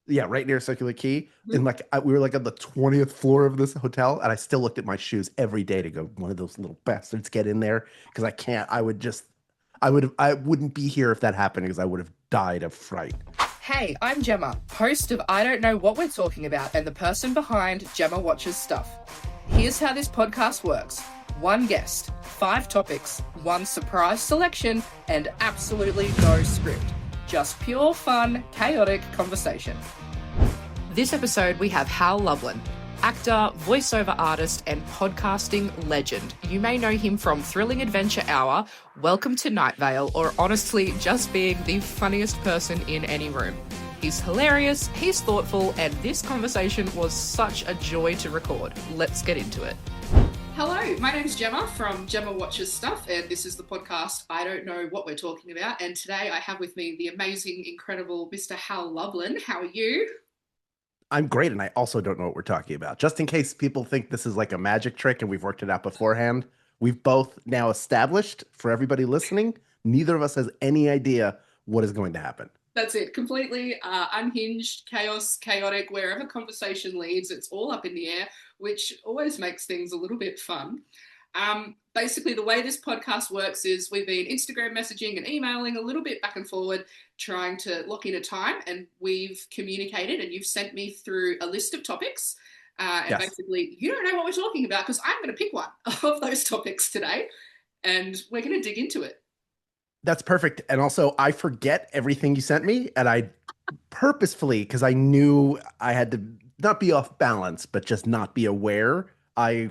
Yeah, right near Circular Quay. And like we were like on the 20th floor of this hotel, and I still looked at my shoes every day to go, one of those little bastards get in there because I can't. I wouldn't be here if that happened because I would have died of fright. Hey, I'm Gemma, host of I Don't Know What We're Talking About and the person behind Gemma Watches Stuff. Here's how this podcast works. One guest, 5 topics, one surprise selection, and absolutely no script. Just pure fun, chaotic conversation. This episode we have Hal Lublin, actor, voiceover artist, and podcasting legend. You may know him from Thrilling Adventure Hour, Welcome to Night Vale, or honestly, just being the funniest person in any room. He's hilarious, he's thoughtful, and this conversation was such a joy to record. Let's get into it. Hello, my name's Gemma from Gemma Watches Stuff, and this is the podcast I Don't Know What We're Talking About. And today I have with me the amazing, incredible Mr. Hal Lublin. How are you? I'm great, and I also don't know what we're talking about. Just in case people think this is like a magic trick and we've worked it out beforehand, we've both now established for everybody listening, neither of us has any idea what is going to happen. That's it. Completely unhinged, chaos, chaotic, wherever conversation leads, it's all up in the air, which always makes things a little bit fun. Basically, the way this podcast works is we've been Instagram messaging and emailing a little bit back and forward, trying to lock in a time, and we've communicated, and you've sent me through a list of topics. And Yes. basically, you don't know what we're talking about because I'm going to pick one of those topics today, and we're going to dig into it. That's perfect. And also, I forget everything you sent me, and I purposefully, because I knew I had to not be off balance, but just not be aware. I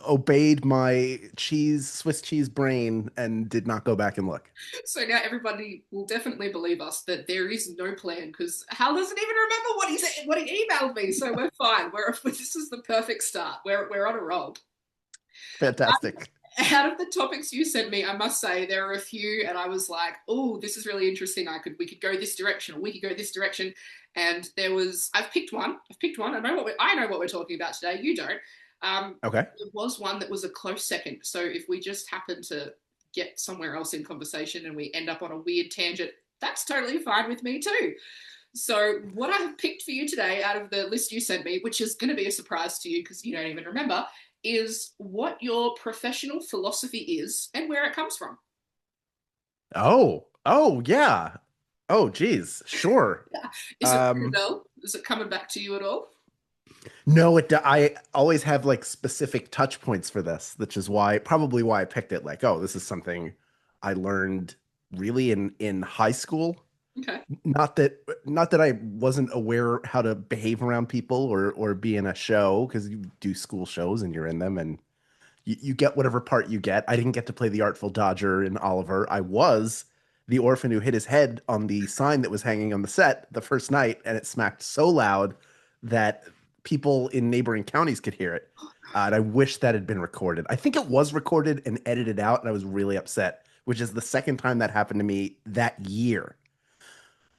obeyed my Swiss cheese brain and did not go back and look. So now everybody will definitely believe us that there is no plan because Hal doesn't even remember what he emailed me. So we're fine. This is the perfect start. We're on a roll. Fantastic. Out of the topics you sent me, I must say there are a few, and I was like, "Oh, this is really interesting. We could go this direction, or we could go this direction." And I've picked one. I know what we're talking about today. You don't. Okay. There was one that was a close second. So if we just happen to get somewhere else in conversation and we end up on a weird tangent, that's totally fine with me too. So what I have picked for you today out of the list you sent me, which is going to be a surprise to you because you don't even remember, is what your professional philosophy is and where it comes from. Oh, yeah. Oh, geez. Sure. Yeah. Is it ringing a bell? Is it coming back to you at all? No, I always have like specific touch points for this, which is probably why I picked it. Like, oh, this is something I learned really in high school. Okay. Not that I wasn't aware how to behave around people or be in a show because you do school shows and you're in them and you get whatever part you get. I didn't get to play the Artful Dodger in Oliver. I was the orphan who hit his head on the sign that was hanging on the set the first night, and it smacked so loud that people in neighboring counties could hear it. And I wish that had been recorded. I think it was recorded and edited out, and I was really upset, which is the second time that happened to me that year.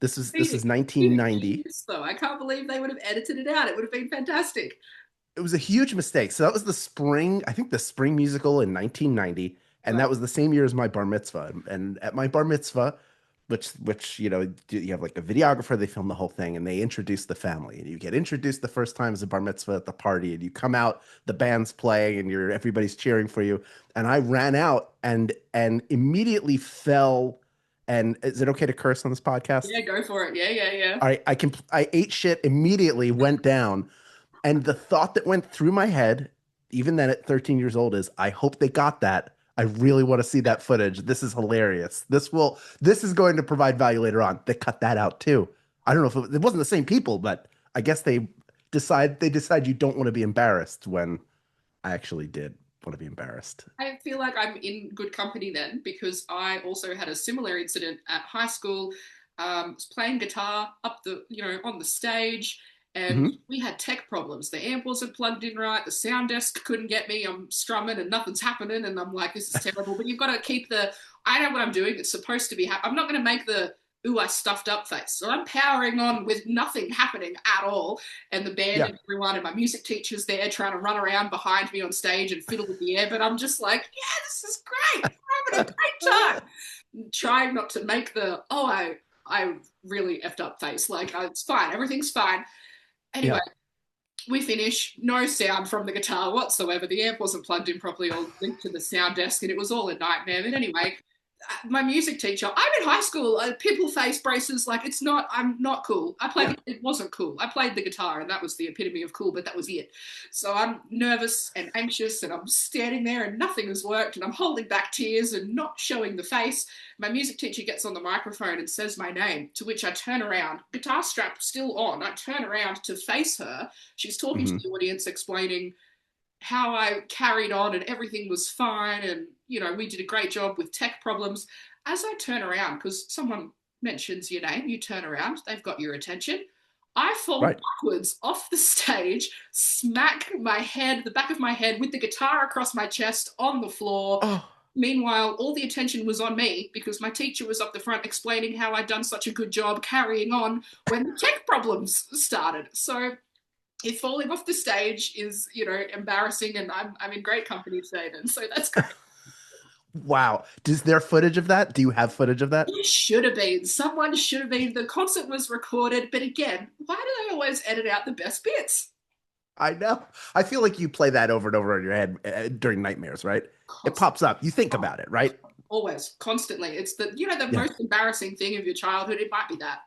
This is 1990. Though I can't believe they would have edited it out. It would have been fantastic. It was a huge mistake. So that was I think the spring musical in 1990, and Right. that was the same year as my bar mitzvah. And at my bar mitzvah, which you have like a videographer, they film the whole thing, and they introduce the family, and you get introduced the first time as a bar mitzvah at the party, and you come out, the band's playing, and everybody's cheering for you. And I ran out and immediately fell. And is it okay to curse on this podcast? Yeah, go for it. Yeah. All right, I ate shit immediately, went down, and the thought that went through my head, even then at 13 years old, is I hope they got that. I really want to see that footage. This is hilarious. This is going to provide value later on. They cut that out too. I don't know if it wasn't the same people, but I guess they decide you don't want to be embarrassed when I actually did want to be embarrassed. I feel like I'm in good company then because I also had a similar incident at high school. Was playing guitar on the stage, and Hmm. we had tech problems. The amp wasn't plugged in right. The sound desk couldn't get me. I'm strumming and nothing's happening, and I'm like, this is terrible. But you've got to keep I know what I'm doing. It's supposed to be I'm not going to make the ooh, I stuffed up face. So I'm powering on with nothing happening at all. And the band Yeah. and everyone and my music teacher's there trying to run around behind me on stage and fiddle with the air. But I'm just like, yeah, this is great. We're having a great time. Trying not to make I really effed up face. Like, it's fine, everything's fine. Anyway, Yeah. we finish, no sound from the guitar whatsoever. The amp wasn't plugged in properly or linked to the sound desk, and it was all a nightmare. But anyway, my music teacher, I'm in high school, pimple face braces, like I'm not cool. Yeah. It wasn't cool. I played the guitar and that was the epitome of cool, but that was it. So I'm nervous and anxious and I'm standing there and nothing has worked and I'm holding back tears and not showing the face. My music teacher gets on the microphone and says my name, to which I turn around, guitar strap still on. I turn around to face her. She's talking to Hmm. the audience, explaining how I carried on and everything was fine. And, we did a great job with tech problems. As I turn around, because someone mentions your name, you turn around, they've got your attention. I fall Right. backwards off the stage, smack my head, the back of my head, with the guitar across my chest on the floor. Oh, Meanwhile, all the attention was on me because my teacher was up the front explaining how I'd done such a good job carrying on when the tech problems started. So if falling off the stage is, embarrassing, and I'm in great company today, then so that's great. wow. Is there footage of that? Do you have footage of that? It should have been. Someone should have been. The concert was recorded, but again, why do they always edit out the best bits? I know. I feel like you play that over and over in your head during nightmares, right? It Constantly, pops up. You think about it, right? always, constantly. It's the Yeah. most embarrassing thing of your childhood. It might be that.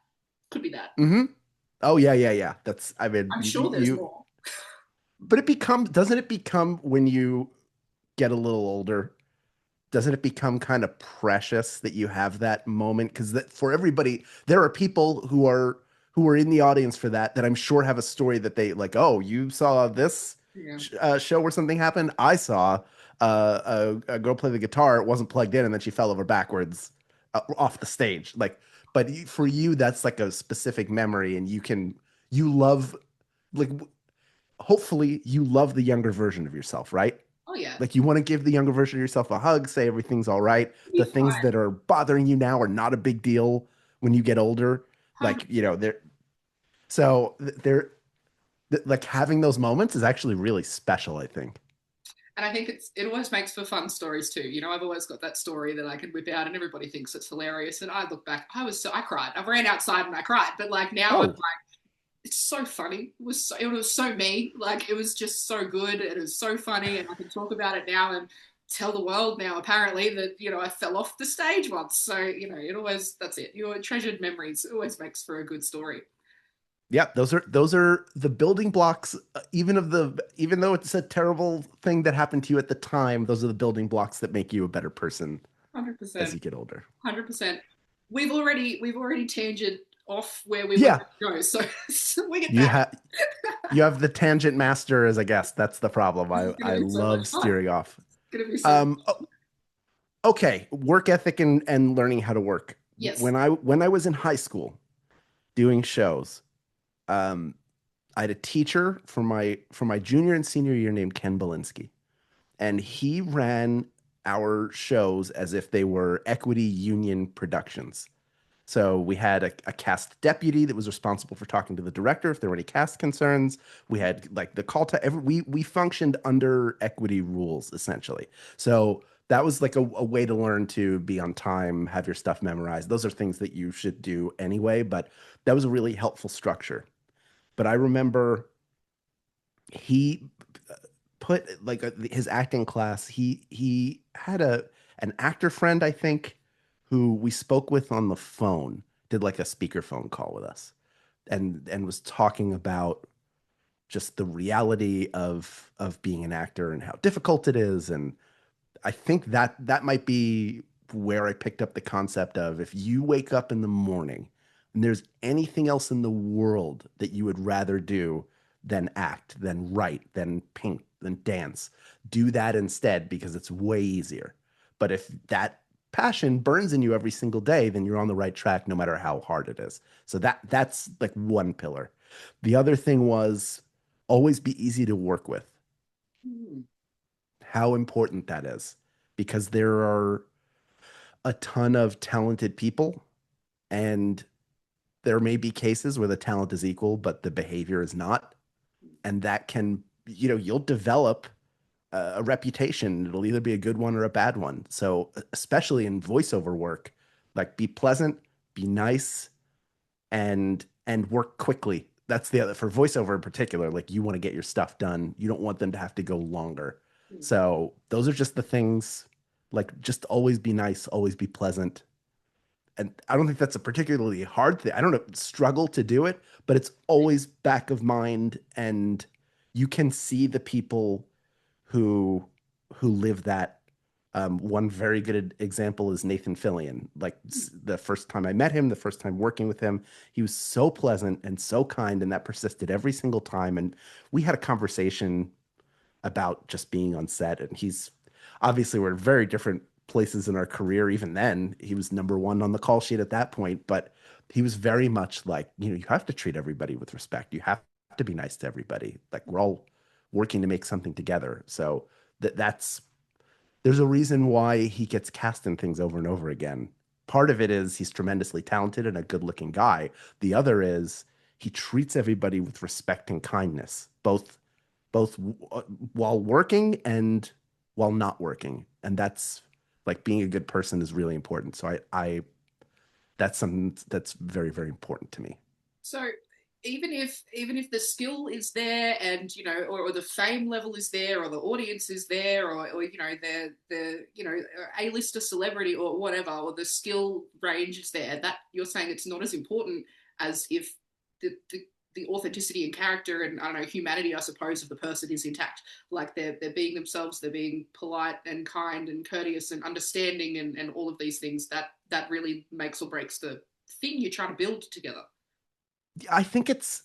Could be that. Hmm. Oh yeah, yeah, yeah. That's I mean I'm sure there's you more. but it becomes doesn't it become when you get a little older, doesn't it become kind of precious that you have that moment? Because that for everybody, there are people who are in the audience for that I'm sure have a story that they like, oh, you saw this Yeah. show where something happened. I saw a girl play the guitar. It wasn't plugged in, and then she fell over backwards off the stage. Like, but for you, that's like a specific memory, and you love like hopefully you love the younger version of yourself, right? Oh yeah. Like you want to give the younger version of yourself a hug, say everything's all right. Be The things fine. that are bothering you now are not a big deal when you get older. Like, 100%. they're so they're like having those moments is actually really special, I think. And I think it always makes for fun stories too. I've always got that story that I can whip out, and everybody thinks it's hilarious. And I look back, I cried. I ran outside and I cried. But like now, I'm Oh, like, it's so funny. It was so me. Like it was just so good. It was so funny, and I can talk about it now and tell the world now. Apparently that I fell off the stage once. So it always that's it. Your treasured memories always makes for a good story. yeah, those are the building blocks, even though it's a terrible thing that happened to you at the time, those are the building blocks that make you a better person as 100%. you get older. 100%. We've already tangent off where we wanted Yeah, to go. So swing it you back. have you have the tangent master as a guest. That's the problem. This I is going I to be so much love fun. steering off. It's going to be so much fun. Okay, work ethic and learning how to work. Yes. When I was in high school doing shows, um, I had a teacher for my junior and senior year named Ken Belinsky, and he ran our shows as if they were equity union productions. So we had a cast deputy that was responsible for talking to the director if there were any cast concerns. We had like the call to every we functioned under equity rules essentially. So that was like a way to learn to be on time, have your stuff memorized. Those are things that you should do anyway, but that was a really helpful structure. But I remember he put like his acting class. He had an actor friend, I think, who we spoke with on the phone, did like a speakerphone call with us, and was talking about just the reality of being an actor and how difficult it is. And I think that might be where I picked up the concept of if you wake up in the morning and there's anything else in the world that you would rather do than act, than write, than paint, than dance, do that instead because it's way easier. But if that passion burns in you every single day, then you're on the right track no matter how hard it is. So that's like one pillar. The other thing was always be easy to work with. Hmm. How important that is because there are a ton of talented people and there may be cases where the talent is equal but the behavior is not, and that can, you'll develop a reputation. It'll either be a good one or a bad one. So especially in voiceover work, like be pleasant, be nice, and work quickly. That's the other for voiceover in particular. Like you want to get your stuff done. You don't want them to have to go longer. So those are just the things. Like just always be nice, always be pleasant. And I don't think that's a particularly hard thing. I don't struggle to do it, but it's always back of mind, and you can see the people who live that. One very good example is Nathan Fillion. Like the first time I met him, the first time working with him, he was so pleasant and so kind, and that persisted every single time. And we had a conversation about just being on set. And he's obviously we're in very different places in our career. Even then, he was number one on the call sheet at that point, but he was very much like, you have to treat everybody with respect. You have to be nice to everybody. Like we're all working to make something together. So that's there's a reason why he gets cast in things over and over again. Part of it is he's tremendously talented and a good-looking guy. The other is he treats everybody with respect and kindness, both while working and while not working. And that's like being a good person is really important. So I that's something that's very, very important to me. So even if the skill is there, and or the fame level is there, or the audience is there, or the A-lister celebrity or whatever, or the skill range is there, that you're saying it's not as important as if the authenticity and character and, I don't know, humanity, I suppose, of the person is intact. Like they're being themselves, they're being polite and kind and courteous and understanding, and all of these things that really makes or breaks the thing you're trying to build together. I think it's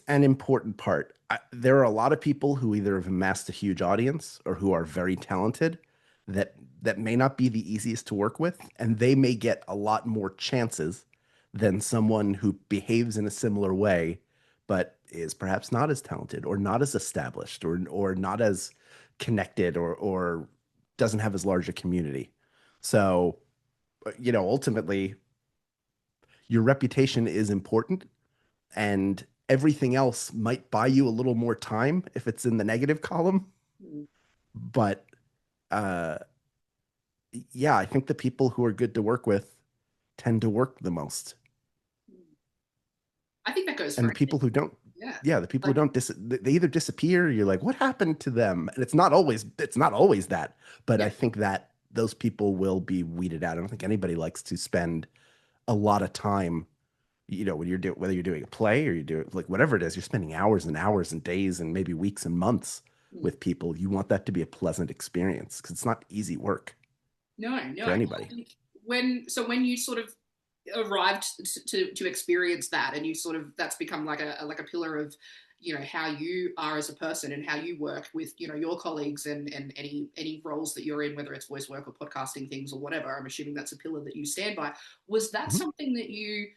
an important part. There are a lot of people who either have amassed a huge audience or who are very talented that may not be the easiest to work with, and they may get a lot more chances than someone who behaves in a similar way, but is perhaps not as talented or not as established or not as connected or doesn't have as large a community. So, ultimately, your reputation is important, and everything else might buy you a little more time if it's in the negative column. Mm. But uh, yeah, I think the people who are good to work with tend to work the most. I think that goes And for the people anything. who don't, Yeah. yeah, the people who Like, don't they either disappear, you're like, what happened to them? And it's not always that, but I yeah. think that those people will be weeded out. I don't think anybody likes to spend a lot of time, when you're doing whether you're doing a play or you do like whatever it is, you're spending hours and hours and days and maybe weeks and months Mm. with people. You want that to be a pleasant experience because it's not easy work No, no. for I anybody. think when you sort of arrived to experience that, and you sort of that's become like a pillar of how you are as a person and how you work with your colleagues, and any roles that you're in, whether it's voice work or podcasting things or whatever. I'm assuming that's a pillar that you stand by. Was that Mhm. something that you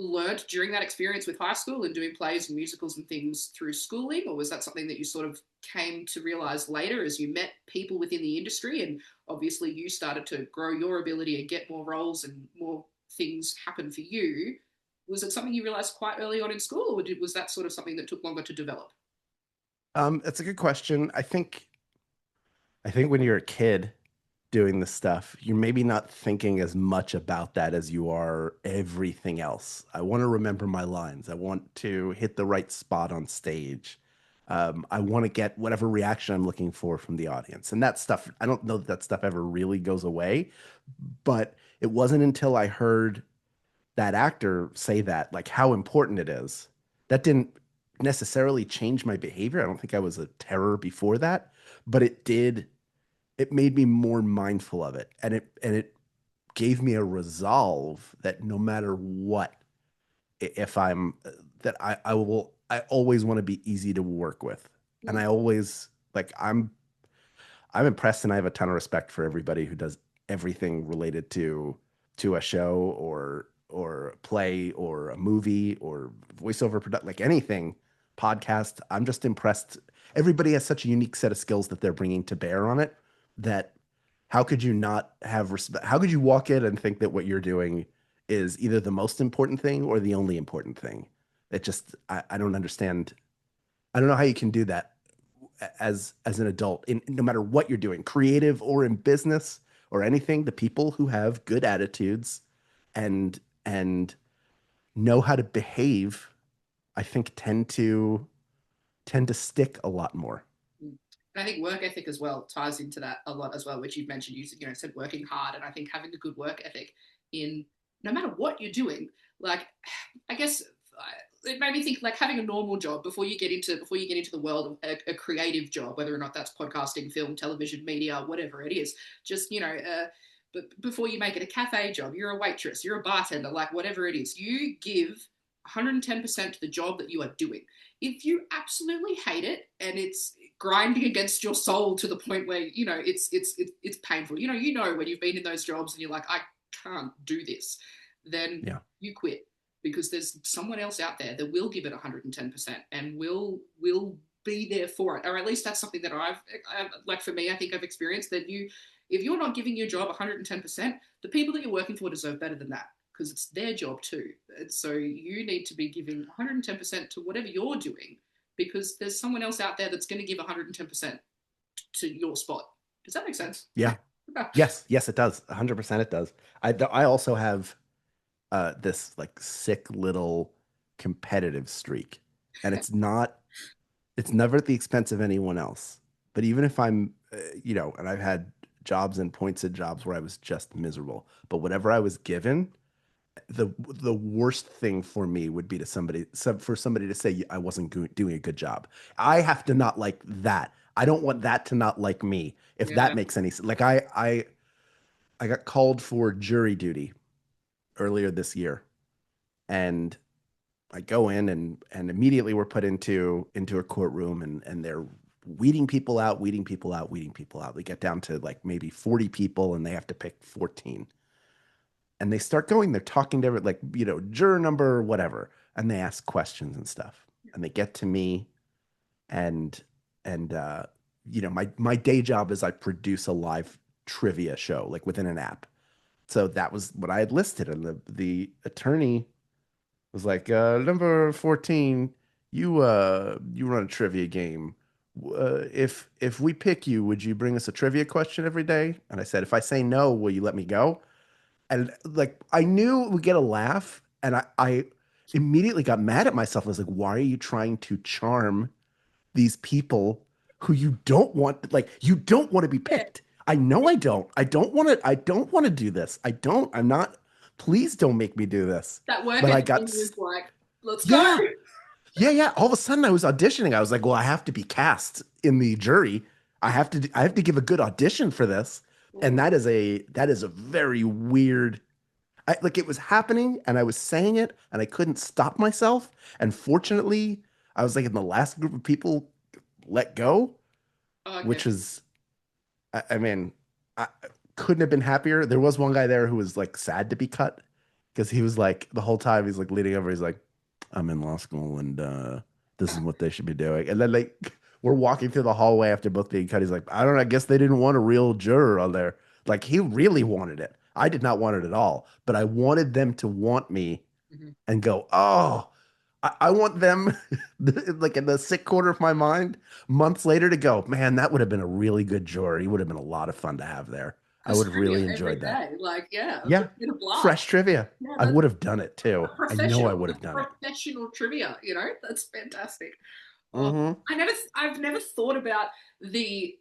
learned during that experience with high school and doing plays and musicals and things through schooling, or was that something that you sort of came to realize later as you met people within the industry, and obviously you started to grow your ability and get more roles and more things happen for you? Was it something you realized quite early on in school, or was that sort of something that took longer to develop? That's a good question. I think when you're a kid doing this stuff, you're maybe not thinking as much about that as you are everything else. I want to remember my lines. I want to hit the right spot on stage. I want to get whatever reaction I'm looking for from the audience. And that stuff, I don't know that stuff ever really goes away, but it wasn't until I heard that actor say that, like how important it is. That didn't necessarily change my behavior. I don't think I was a terror before that, but it made me more mindful of it, and it gave me a resolve that no matter what, if I'm that I always want to be easy to work with. And Mm. I always like I'm impressed, and I have a ton of respect for everybody who does everything related to a show or a play or a movie or voiceover product, like anything, podcast. I'm just impressed. Everybody has such a unique set of skills that they're bringing to bear on it, that how could you not have respect? How could you walk in and think that what you're doing is either the most important thing or the only important thing? It just I don't understand. I don't know how you can do that as an adult in no matter what you're doing, creative or in business or anything. The people who have good attitudes and and know how to behave, I think tend to stick a lot more. And I think work ethic as well ties into that a lot as well, which you've mentioned. You said working hard, and I think having a good work ethic in no matter what you're doing, like I guess it made me think like having a normal job before you get into the world of a creative job, whether or not that's podcasting, film, television, media, whatever it is. Just but before you make it a cafe job, you're a waitress, you're a bartender, like whatever it is, you give 110% to the job that you are doing. If you absolutely hate it and it's grinding against your soul to the point where it's painful, when you've been in those jobs and you're like, I can't do this, then Yeah. you quit, because there's someone else out there that will give it 110% and will be there for it. Or at least that's something that I've like, for me, I think I've experienced that if you're not giving your job 110%, the people that you're working for deserve better than that, because it's their job too. And so you need to be giving 110% to whatever you're doing, because there's someone else out there that's going to give 110% to your spot. Does that make sense? Yeah. Yes. Yes, it does. 100% it does. I also have this like sick little competitive streak, and it's never at the expense of anyone else. But even if I'm, and I've had jobs and points at jobs where I was just miserable, but whatever I was given, the worst thing for me would be for somebody to say I wasn't doing a good job. I have to not like that. I don't want that to not like me, if that Yeah. makes any sense. Like I got called for jury duty earlier this year, and I go in and immediately we're put into a courtroom, and they're weeding people out, weeding people out, weeding people out. They get down to like maybe 40 people and they have to pick 14. And they start going, they're talking to like, juror number, whatever. And they ask questions and stuff. And they get to me, and and my day job is I produce a live trivia show like within an app. So that was what I had listed. And the attorney was like, number 14, you run a trivia game. If we pick you, would you bring us a trivia question every day? And I said, if I say no, will you let me go? And like I knew it would get a laugh, and I immediately got mad at myself. I was like, why are you trying to charm these people who you don't want to be Yeah. picked? I know I don't. I don't want to do this. I'm not, please don't make me do this. That work But I ethic got, thing was like, let's go. yeah, yeah, yeah. All of a sudden I was auditioning. I was like, well, I have to be cast in the jury. I have to give a good audition for this. And that is a very weird, like it was happening and I was saying it and I couldn't stop myself. And fortunately, I was like in the last group of people let go, Oh, okay. which was, I mean, I couldn't have been happier. There was one guy there who was like sad to be cut because he was like the whole time he's like leaning over, he's like, I'm in law school and this is what they should be doing. And then like we're walking through the hallway after both being cut. He's like, I don't know, I guess they didn't want a real juror on there. Like he really wanted it. I did not want it at all, but I wanted them to want me Mhm. and go, oh, I want them like in the sick corner of my mind months later to go, man, that would have been a really good juror. He would have been a lot of fun to have there. I Because would have trivia really every enjoyed that. day, like, yeah, Yeah. it's been a blast. Fresh trivia. Yeah, I that's would have done it too. I know I would have done it. professional trivia. That's fantastic. Oh, Hmm. I've never thought about the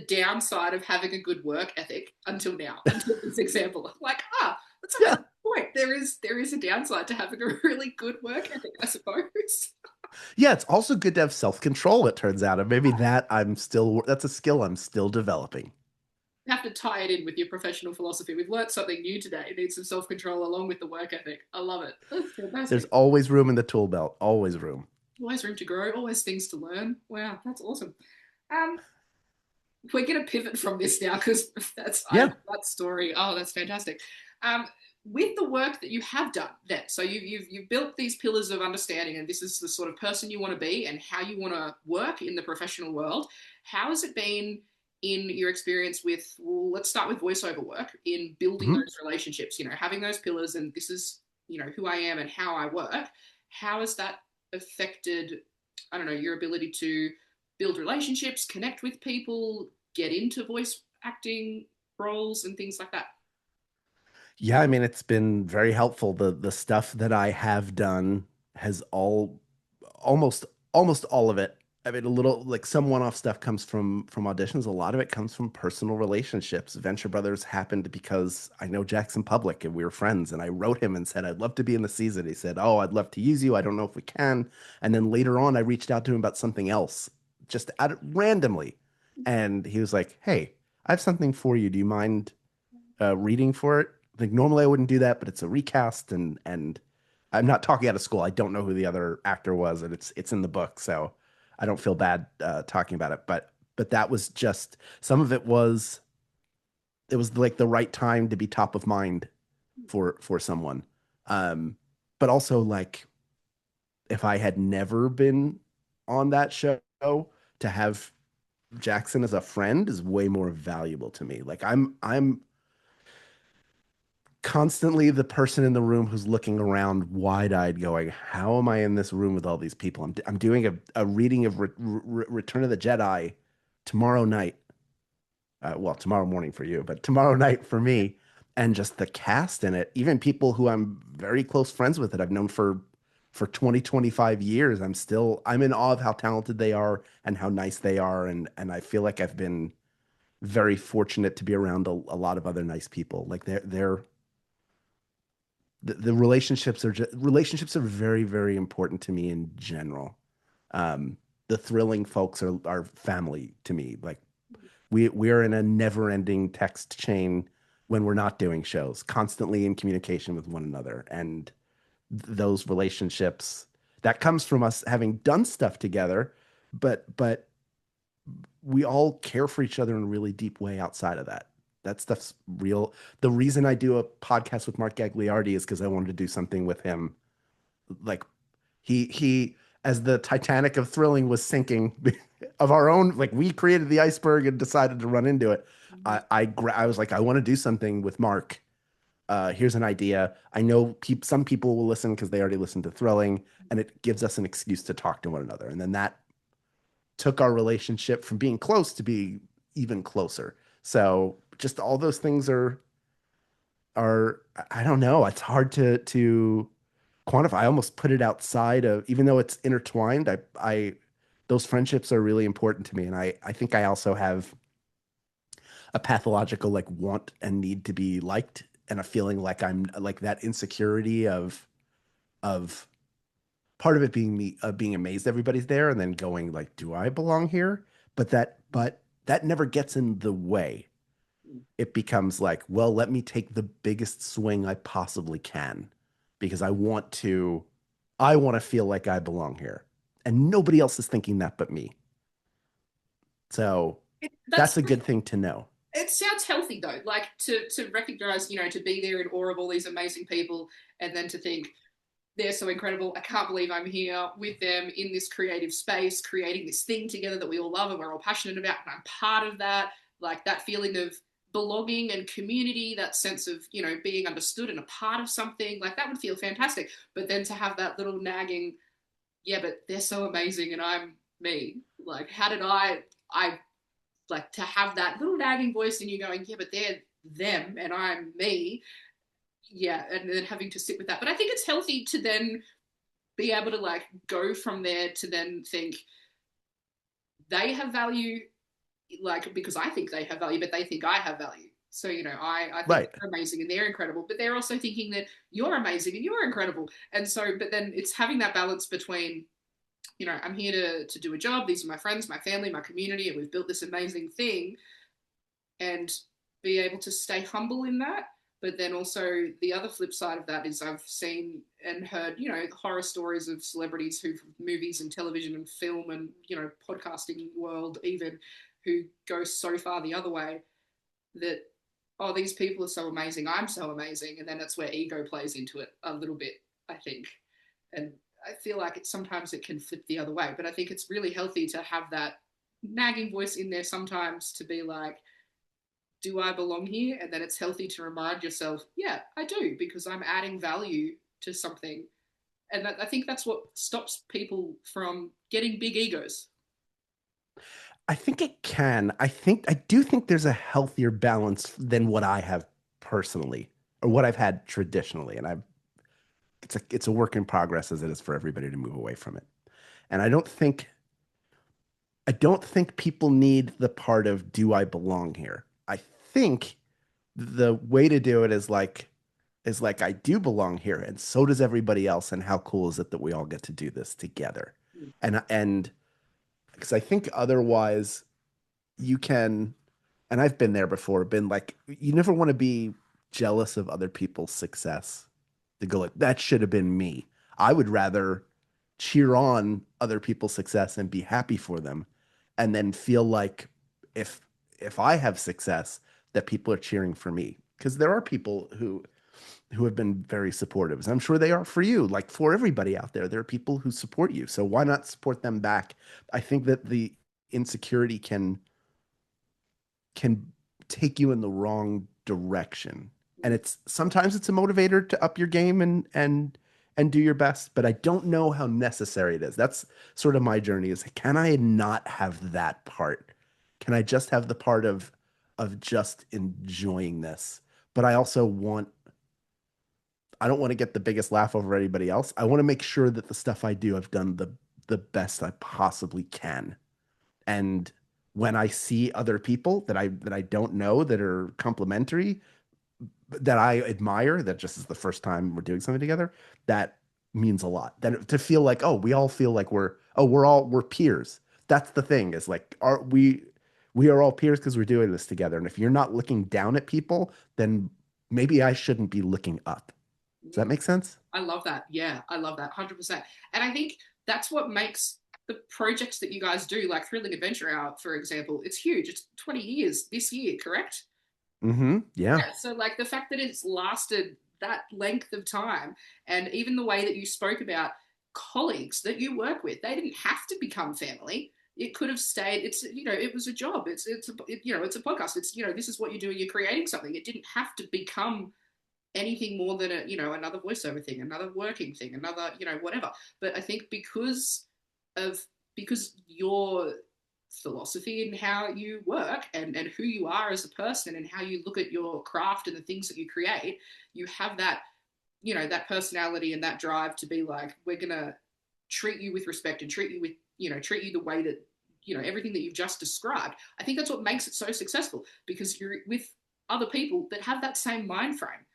downside of having a good work ethic until now, until this example. Like, that's a Yeah. good point. There is a downside to having a really good work ethic, I suppose. Yeah. It's also good to have self-control, it turns out. And maybe that's a skill I'm still developing. You have to tie it in with your professional philosophy. We've learnt something new today. It needs some self control along with the work ethic. I love it. That's There's fantastic. always room in the tool belt, always room. Always room to grow. Always things to learn. Wow, that's awesome. Um, we're going to pivot from this now because I love Yeah. that story. Oh, that's fantastic. Um, with the work that you have done, then, so you've built these pillars of understanding, and this is the sort of person you want to be, and how you want to work in the professional world. How has it been in your experience with? Well, let's start with voiceover work in building Mhm. those relationships. Having those pillars, and this is who I am and how I work. How has that affected? I don't know, your ability to build relationships, connect with people, get into voice acting roles and things like that. Yeah, I mean, it's been very helpful. The stuff that I have done has almost almost all of it. I mean, a little like some one-off stuff comes from auditions. A lot of it comes from personal relationships. Venture Brothers happened because I know Jackson Public and we were friends, and I wrote him and said I'd love to be in the season. He said, "Oh, I'd love to use you. I don't know if we can." And then later on, I reached out to him about something else, just randomly, and he was like, "Hey, I have something for you. Do you mind?" Reading for it. Like normally I wouldn't do that, but it's a recast and I'm not talking out of school. I don't know who the other actor was, and it's in the book, so I don't feel bad talking about it. But that was just some of it was like the right time to be top of mind for someone. Um, but also like if I had never been on that show, to have Jackson as a friend is way more valuable to me. Like I'm constantly the person in the room who's looking around wide-eyed going, how am I in this room with all these people? I'm doing a reading of Return of the Jedi tomorrow night. Well, tomorrow morning for you, but tomorrow night for me. And just the cast in it, even people who I'm very close friends with that I've known for 20, 25 years, I'm in awe of how talented they are and how nice they are. And I feel like I've been very fortunate to be around a lot of other nice people. Like the relationships are very, very important to me in general. The thrilling folks are family to me. Like we're in a never-ending text chain when we're not doing shows, constantly in communication with one another. And those relationships that comes from us having done stuff together, but we all care for each other in a really deep way outside of that. That stuff's real. The reason I do a podcast with Mark Gagliardi is because I wanted to do something with him. Like he as the Titanic of thrilling was sinking of our own, like we created the iceberg and decided to run into it. I was like, I want to do something with Mark. Here's an idea. I know some people will listen because they already listened to Thrilling, and it gives us an excuse to talk to one another. And then that took our relationship from being close to be even closer. So just all those things are I don't know. It's hard to quantify. I almost put it outside of even though it's intertwined. I those friendships are really important to me, and I think I also have a pathological like want and need to be liked, and a feeling like I'm like that insecurity of part of it being me being amazed everybody's there and then going like, do I belong here? But that never gets in the way. It becomes like, well, let me take the biggest swing I possibly can because I want to feel like I belong here. And nobody else is thinking that but me. So That's that's a good thing to know. it sounds healthy though, like to recognize, to be there in awe of all these amazing people, and then to think they're so incredible. I can't believe I'm here with them in this creative space, creating this thing together that we all love and we're all passionate about, and I'm part of that. Like that feeling of belonging and community, that sense of being understood and a part of something, like that would feel fantastic. But then to have that little nagging, yeah, but they're so amazing and I'm me. Like, how did I like to have that little nagging voice in you going, yeah, but they're them and I'm me. Yeah, and then having to sit with that. But I think it's healthy to then be able to like go from there to then think they have value, like because I think they have value, but they think I have value. So, I think Right. they're amazing and they're incredible, but they're also thinking that you're amazing and you're incredible. And so, but then it's having that balance between, I'm here to do a job. These are my friends, my family, my community, and we've built this amazing thing, and be able to stay humble in that. But then also the other flip side of that is I've seen and heard, horror stories of celebrities who movies and television and film and, podcasting world even, who go so far the other way that, oh, these people are so amazing, I'm so amazing. And then that's where ego plays into it a little bit, I think. And I feel like sometimes it can flip the other way. But I think it's really healthy to have that nagging voice in there sometimes to be like, do I belong here? And then it's healthy to remind yourself, yeah, I do, because I'm adding value to something. And I think that's what stops people from getting big egos. I think it can. I do think there's a healthier balance than what I have personally. or what I've had traditionally, and I've it's a work in progress as it is for everybody to move away from it. And I don't think people need the part of do I belong here? I think the way to do it is like I do belong here and so does everybody else, and how cool is it that we all get to do this together? And because I think otherwise you can, and I've been there before, been like, you never want to be jealous of other people's success to go like, that should have been me. I would rather cheer on other people's success and be happy for them, and then feel like if if I have success, that people are cheering for me. Because there are people who have been very supportive. As I'm sure they are for you, like for everybody out there. There are people who support you. So why not support them back? I think that the insecurity can take you in the wrong direction. And it's sometimes it's a motivator to up your game and do your best, but I don't know how necessary it is. That's sort of my journey is, can I not have that part? Can I just have the part of just enjoying this? But I don't want to get the biggest laugh over anybody else. I want to make sure that the stuff I do, I've done the best I possibly can. And when I see other people that I don't know that are complimentary, that I admire, that just is the first time we're doing something together, that means a lot. That to feel like, oh, we all feel like we're peers. That's the thing, is like, we are all peers because we're doing this together. And if you're not looking down at people, then maybe I shouldn't be looking up. Does that make sense? I love that. Yeah, I love that 100%. And I think that's what makes the projects that you guys do, like Thrilling Adventure Hour, for example, it's huge. It's 20 years this year, correct? Mm-hmm. Yeah. Yeah. So, like, the fact that it's lasted that length of time, and even the way that you spoke about colleagues that you work with, they didn't have to become family. It could have stayed. It's, it was a job. It's a podcast. It's, this is what you're doing. You're creating something. It didn't have to become anything more than another voiceover thing, another working thing, another, whatever. But I think of because your philosophy and how you work, and who you are as a person, and how you look at your craft and the things that you create, you have that, that personality and that drive to be like, we're gonna treat you with respect and treat you with, treat you the way that, everything that you've just described. I think that's what makes it so successful, because you're with other people that have that same mind frame.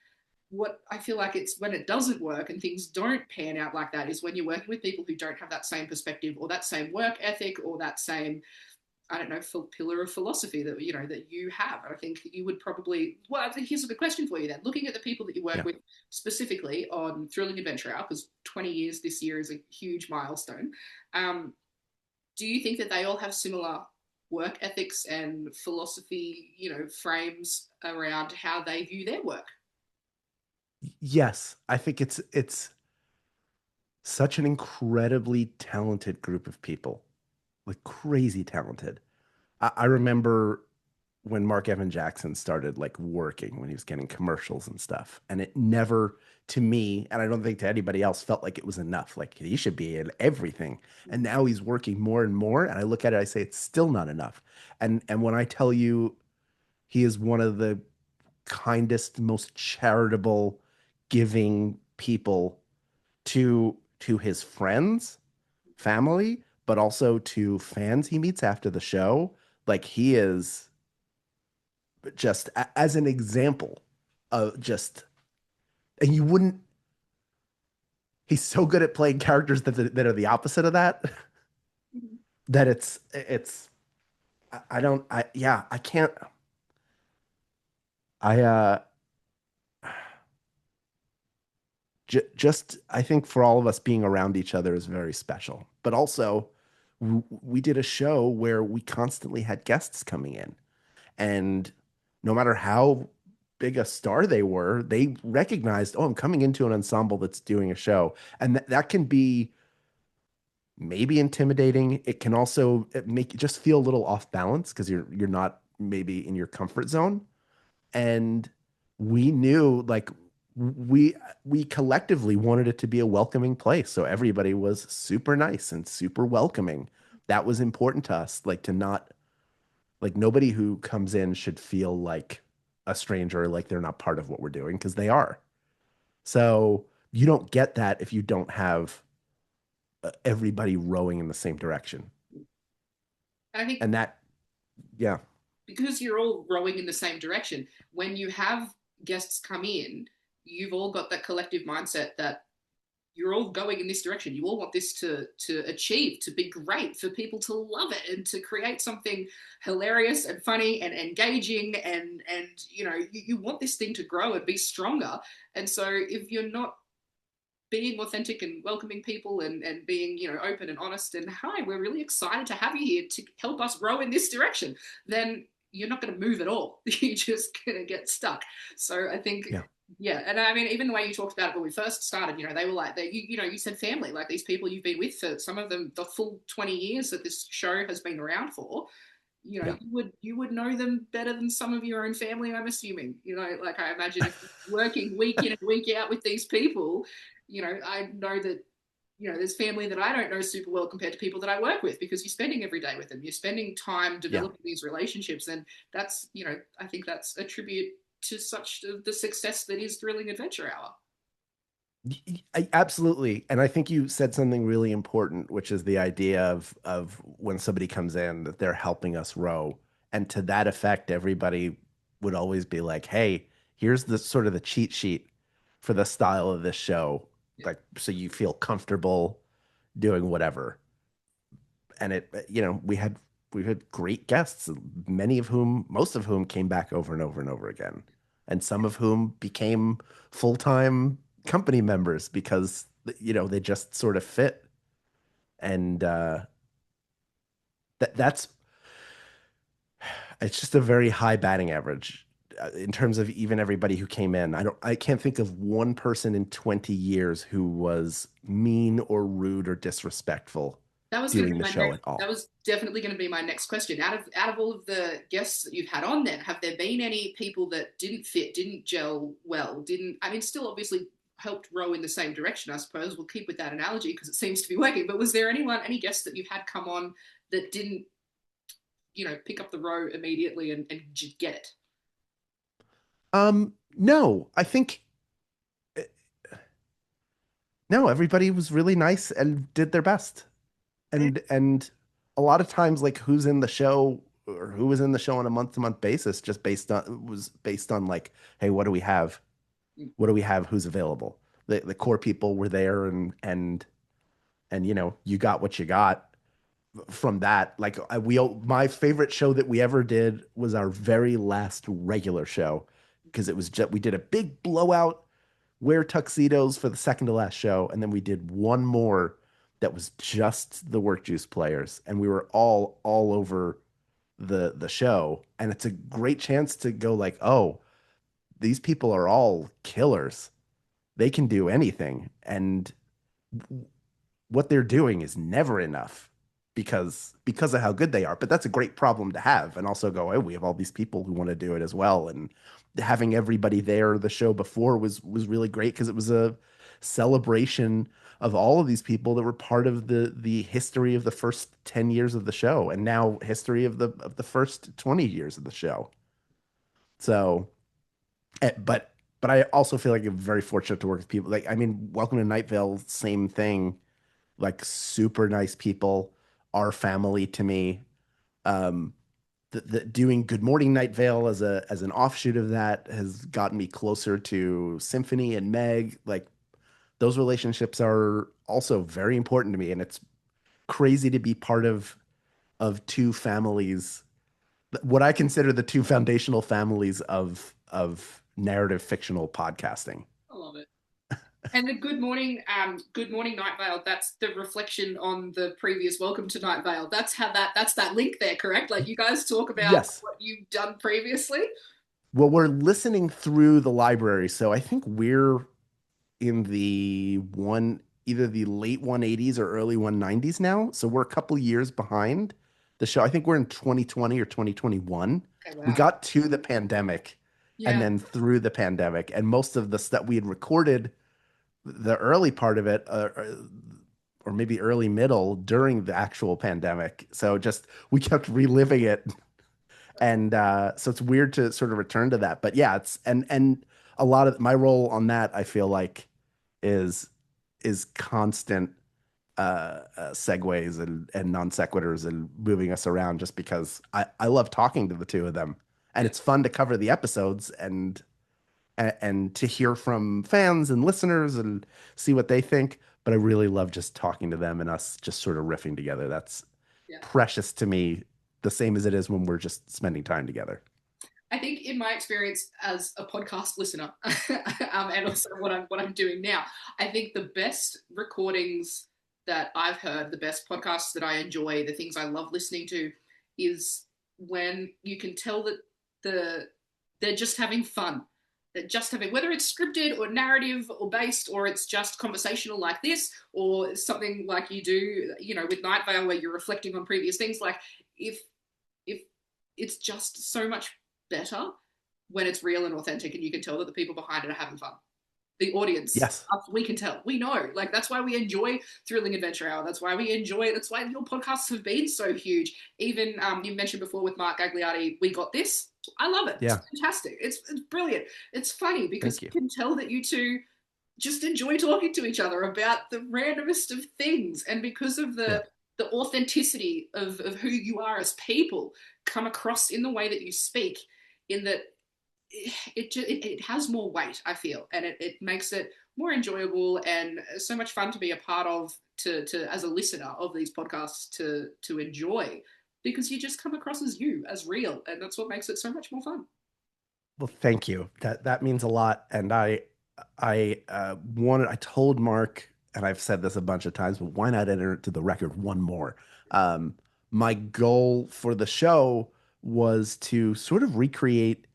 What I feel like, it's when it doesn't work and things don't pan out like that, is when you're working with people who don't have that same perspective, or that same work ethic, or that same, I don't know, pillar of philosophy that that you have. And I think you would probably. Well, I think here's a good question for you then. Looking at the people that you work Yeah. with specifically on Thrilling Adventure Hour, because 20 years this year is a huge milestone. Um, do you think that they all have similar work ethics and philosophy, frames around how they view their work? Yes. I think it's such an incredibly talented group of people, like crazy talented. I remember when Mark Evan Jackson started like working, when he was getting commercials and stuff, and it never, to me, and I don't think to anybody else, felt like it was enough. Like he should be in everything. And now he's working more and more, and I look at it, I say it's still not enough. And when I tell you he is one of the kindest, most charitable, giving people to his friends, family, but also to fans he meets after the show. Like he is just as an example of just, and you wouldn't. He's so good at playing characters that are the opposite of that. That it's I don't I yeah I can't I just I think for all of us, being around each other is very special. But also, we did a show where we constantly had guests coming in, and no matter how big a star they were, they recognized, oh, I'm coming into an ensemble that's doing a show, and that can be maybe intimidating. It can also make you just feel a little off balance because you're not maybe in your comfort zone. And we knew, like, we we collectively wanted it to be a welcoming place, so everybody was super nice and super welcoming. That was important to us, like to not, like, nobody who comes in should feel like a stranger, like they're not part of what we're doing, because they are. So you don't get that if you don't have everybody rowing in the same direction. I think And that, yeah, because you're all rowing in the same direction, when you have guests come in, you've all got that collective mindset that you're all going in this direction. You all want this to achieve, to be great, for people to love it, and to create something hilarious and funny and engaging, and you want this thing to grow and be stronger. And so if you're not being authentic and welcoming people, and being open and honest, and hi, we're really excited to have you here to help us grow in this direction, then you're not going to move at all. You're just going to get stuck. So I think, yeah, yeah. And I mean, even the way you talked about it when we first started, they were like, you said family, like these people you've been with for, some of them, the full 20 years that this show has been around for. yeah. You would know them better than some of your own family, I'm assuming. Like, I imagine if you're working week in and week out with these people, I know that there's family that I don't know super well compared to people that I work with, because you're spending every day with them. You're spending time Yeah. developing these relationships. And that's, I think that's a tribute to such the success that is Thrilling Adventure Hour. Absolutely. And I think you said something really important, which is the idea of when somebody comes in that they're helping us row. And to that effect, everybody would always be like, "Hey, here's the sort of the cheat sheet for the style of this show." Yeah. Like, so you feel comfortable doing whatever. And we had great guests, many of whom, most of whom came back over and over and over again, and some of whom became full-time company members because they just sort of fit. And that's it's just a very high batting average in terms of even everybody who came in. I can't think of one person in 20 years who was mean or rude or disrespectful That was going to doing be the my show next. at all. That was definitely going to be my next question. Out of all of the guests that you've had on, then have there been any people that didn't fit, didn't gel well, didn't? I mean, still obviously helped row in the same direction. I suppose we'll keep with that analogy because it seems to be working. But was there any guests that you've had come on that didn't, pick up the row immediately and just get it? No, I think no, everybody was really nice and did their best. And a lot of times, like, who's in the show or who was in the show on a month-to-month basis just based on like, hey, what do we have? What do we have? Who's available? The core people were there, and you got what you got from that. Like, my favorite show that we ever did was our very last regular show, because it was just we did a big blowout, wear tuxedos for the second to last show, and then we did one more that was just the work juice players, and we were all over the show. And it's a great chance to go like, oh, these people are all killers. They can do anything, and what they're doing is never enough because of how good they are. But that's a great problem to have. And also go, oh, we have all these people who want to do it as well. And having everybody there the show before was really great, because it was a celebration of all of these people that were part of the history of the first 10 years of the show, and now history of the first 20 years of the show. So, but I also feel like I'm very fortunate to work with people. Like, I mean, Welcome to Night Vale, same thing. Like, super nice people, our family to me. Um, doing Good Morning Night Vale as an offshoot of that has gotten me closer to Symphony and Meg. Like, those relationships are also very important to me, and it's crazy to be part of two families, what I consider the two foundational families of narrative fictional podcasting. I love it. And the Good Morning Night Vale. That's the reflection on the previous Welcome to Night Vale. That's that link there, correct? Like, you guys talk about Yes. what you've done previously. Well, we're listening through the library, so I think we're in either the late 180s or early 190s now. So we're a couple years behind the show. I think we're in 2020 or 2021. Okay, We wow. got to the pandemic and Yeah. then through the pandemic, and most of the stuff we had recorded the early part of it, or maybe early middle during the actual pandemic. So just we kept reliving it And so it's weird to sort of return to that. But yeah, it's and a lot of my role on that, I feel like, is constant segues and non sequiturs and moving us around just because I love talking to the two of them. And Yeah. it's fun to cover the episodes and to hear from fans and listeners and see what they think. But I really love just talking to them and us just sort of riffing together. That's Yeah. precious to me, the same as it is when we're just spending time together. I think in my experience as a podcast listener, and also what I'm doing now, I think the best recordings that I've heard, the best podcasts that I enjoy, the things I love listening to, is when you can tell that they're just having fun. They're just having, whether it's scripted or narrative or based, or it's just conversational like this, or something like you do, with Night Vale, where you're reflecting on previous things. Like if it's just so much better when it's real and authentic, and you can tell that the people behind it are having fun. The audience, Yes. we can tell, we know. Like, that's why we enjoy Thrilling Adventure Hour. That's why your podcasts have been so huge. Even you mentioned before with Mark Gagliardi, We Got This. I love it. It's Yeah. fantastic. It's brilliant. It's funny because Thank you you. can tell that you two just enjoy talking to each other about the randomest of things, and because of Yeah. the authenticity of who you are as people come across in the way that you speak, in that it has more weight, I feel, and it makes it more enjoyable and so much fun to be a part of, to as a listener of these podcasts, to enjoy, because you just come across as you, as real, and that's what makes it so much more fun. Well, thank you. That means a lot. And I told Mark, and I've said this a bunch of times, but why not enter it to the record one more? Um, my goal for the show was to sort of recreate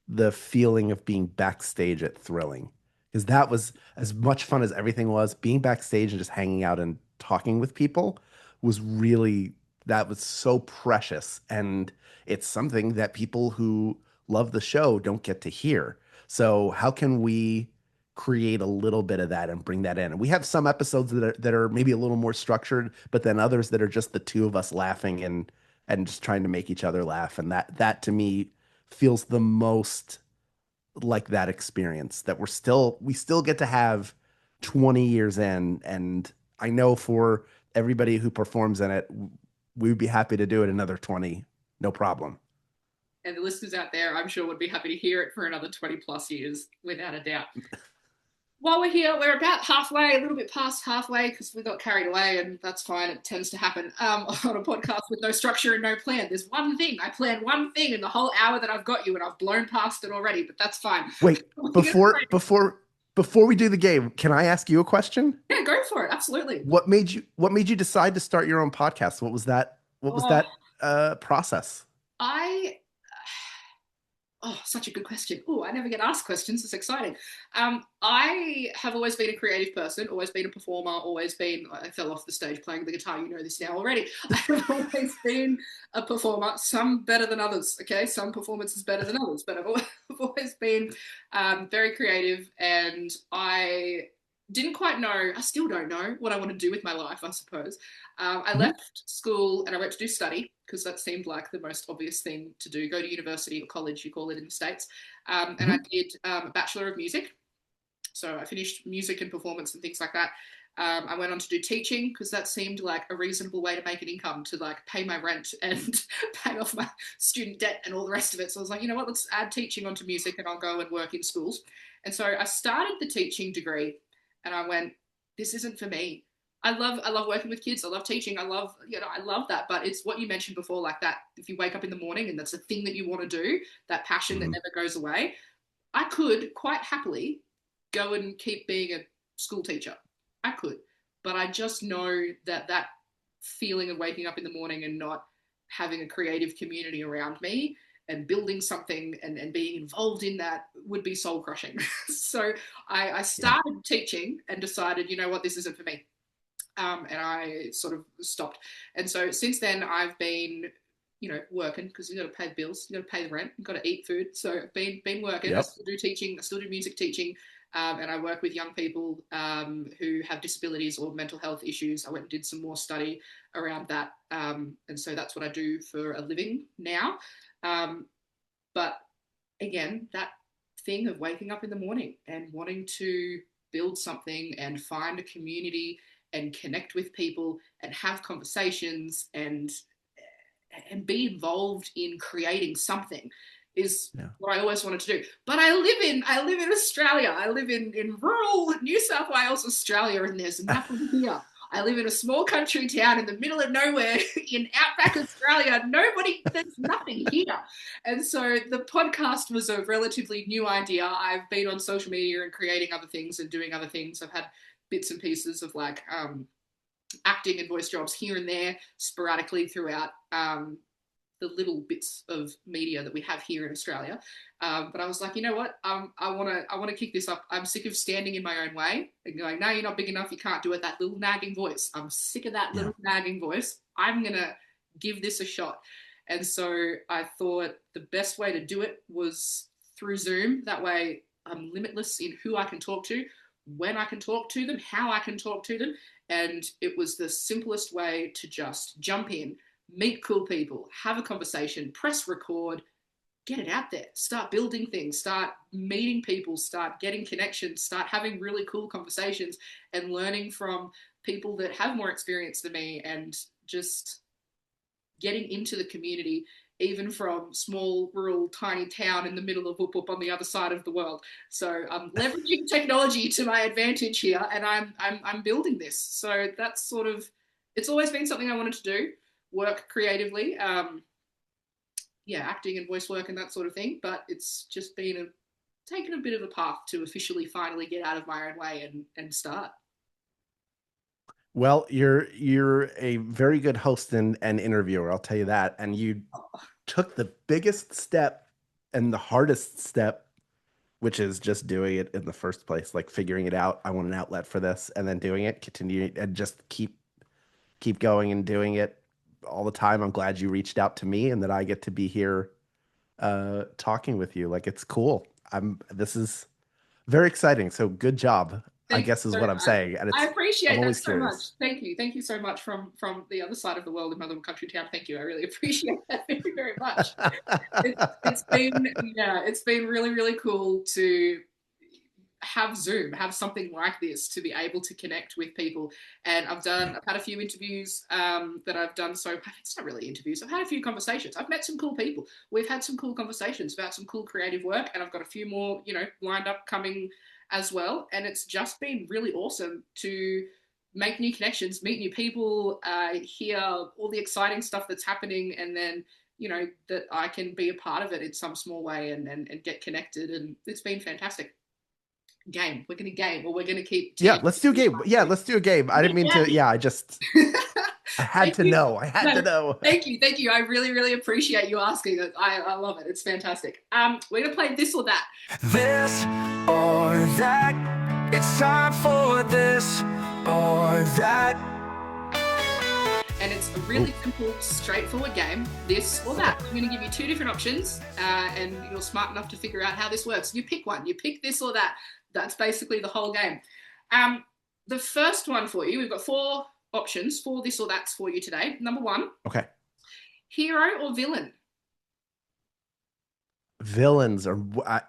the feeling of being backstage at Thrilling. Because that was as much fun as everything was. Being backstage and just hanging out and talking with people was really, that was so precious. And it's something that people who love the show don't get to hear. So how can we create a little bit of that and bring that in? And we have some episodes that are maybe a little more structured, but then others that are just the two of us laughing and just trying to make each other laugh. And that to me feels the most like that experience that we still get to have 20 years in. And I know for everybody who performs in it, we'd be happy to do it another 20, no problem. And the listeners out there, I'm sure, would be happy to hear it for another 20 plus years, without a doubt. While we're here, we're about halfway, a little bit past halfway, because we got carried away, and that's fine. It tends to happen on a podcast with no structure and no plan. There's one thing. I planned one thing in the whole hour that I've got you, and I've blown past it already, but that's fine. Wait, before we do the game, can I ask you a question? Yeah, go for it. Absolutely. What made you decide to start your own podcast? What was that Oh, process? I Oh, such a good question. Oh, I never get asked questions. It's exciting. I have always been a creative person, always been a performer, always been, I fell off the stage playing the guitar. You know this now already. I've always been a performer, some better than others, okay? Some performances better than others, but I've always been very creative, and I didn't quite know, I still don't know what I want to do with my life, I suppose. I Mhm. left school and I went to do study, because that seemed like the most obvious thing to do. Go to university or college, you call it in the States. And I Mhm. did a Bachelor of Music. So I finished music and performance and things like that. I went on to do teaching, because that seemed like a reasonable way to make an income, to like pay my rent and pay off my student debt and all the rest of it. So I was like, you know what, let's add teaching onto music and I'll go and work in schools. And so I started the teaching degree, and I went, this isn't for me. I love working with kids. I love teaching. I love that. But it's what you mentioned before, like that. If you wake up in the morning and that's a thing that you want to do, that passion that Mhm. never goes away, I could quite happily go and keep being a school teacher. I could, but I just know that that feeling of waking up in the morning and not having a creative community around me and building something and being involved in that would be soul crushing. So I Yeah. started teaching and decided, you know what, this isn't for me. And I sort of stopped. And so since then, I've been, working, because you got to pay the bills, you got to pay the rent, you got to eat food. So I've been working. I Yep. still do teaching. I still do music teaching. and I work with young people who have disabilities or mental health issues. I went and did some more study around that, and so that's what I do for a living now. But again, that thing of waking up in the morning and wanting to build something and find a community and connect with people and have conversations and be involved in creating something is what I always wanted to do. But I live in Australia. I live in rural New South Wales, Australia, and there's nothing here. I live in a small country town in the middle of nowhere in outback Australia. There's nothing here. And so the podcast was a relatively new idea. I've been on social media and creating other things and doing other things. I've had bits and pieces of like acting and voice jobs here and there sporadically throughout the little bits of media that we have here in Australia. But I was like, you know what? I want to kick this up. I'm sick of standing in my own way and going, no, you're not big enough. You can't do it. That little nagging voice. I'm sick of that little nagging voice. I'm going to give this a shot. And so I thought the best way to do it was through Zoom. That way I'm limitless in who I can talk to, when I can talk to them, how I can talk to them. And it was the simplest way to just jump in, meet cool people, have a conversation, press record, get it out there, start building things, start meeting people, start getting connections, start having really cool conversations and learning from people that have more experience than me and just getting into the community, even from small, rural, tiny town in the middle of Whoop Whoop on the other side of the world. So I'm leveraging technology to my advantage here, and I'm building this. So that's sort of, it's always been something I wanted to do, work creatively, acting and voice work and that sort of thing. But it's just been taken a bit of a path to officially finally get out of my own way and start. Well, you're a very good host and interviewer, I'll tell you that. And you took the biggest step and the hardest step, which is just doing it in the first place, like figuring it out. I want an outlet for this, and then doing it, continue, and just keep going and doing it all the time. I'm glad you reached out to me and that I get to be here talking with you. Like, it's cool. This is very exciting. So good job. I guess is what I'm saying. And I appreciate that so curious. much. Thank you. Thank you so much from the other side of the world in my little country town. Thank you. I really appreciate that very, very much. It's been really, really cool to have Zoom, have something like this to be able to connect with people. And I've had a few interviews that I've done. So it's not really interviews. I've had a few conversations. I've met some cool people. We've had some cool conversations about some cool creative work. And I've got a few more, lined up coming as well. And it's just been really awesome to make new connections, meet new people, hear all the exciting stuff that's happening, and then, that I can be a part of it in some small way and get connected. And it's been fantastic. Game. We're going to game, or we're going to keep. Yeah, let's do a game. Yeah, let's do a game. I didn't mean to. Yeah, I just. I had to know. I had to know. Thank you. I really, really appreciate you asking it. I love it. It's fantastic. We're going to play this or that. This or that. It's time for this or that. And it's a really simple, straightforward game, this or that. I'm going to give you two different options, and you're smart enough to figure out how this works. You pick one. You pick this or that. That's basically the whole game. The first one for you, we've got 4 options, 4 this or that's for you today. Number 1. Okay. Hero or villain? Villains are,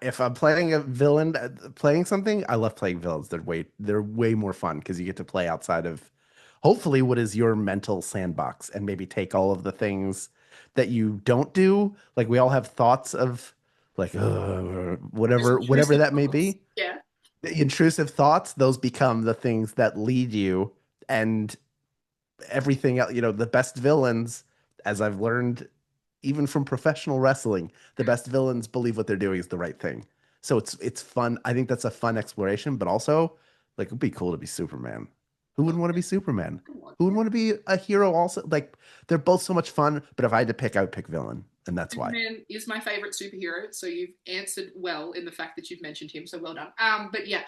if I'm playing a villain, playing something, I love playing villains. They're way more fun because you get to play outside of hopefully what is your mental sandbox and maybe take all of the things that you don't do. Like, we all have thoughts of like whatever that may be. Yeah. The intrusive thoughts, those become the things that lead you, and everything else, the best villains, as I've learned even from professional wrestling, the best villains believe what they're doing is the right thing. So it's fun. I think that's a fun exploration, but also, like, it'd be cool to be Superman. Who wouldn't want to be Superman? Who would want to be a hero also? Like, they're both so much fun, but if I had to pick, I would pick villain, and that's why. Superman is my favorite superhero, so you've answered well in the fact that you've mentioned him, so well done. But yeah,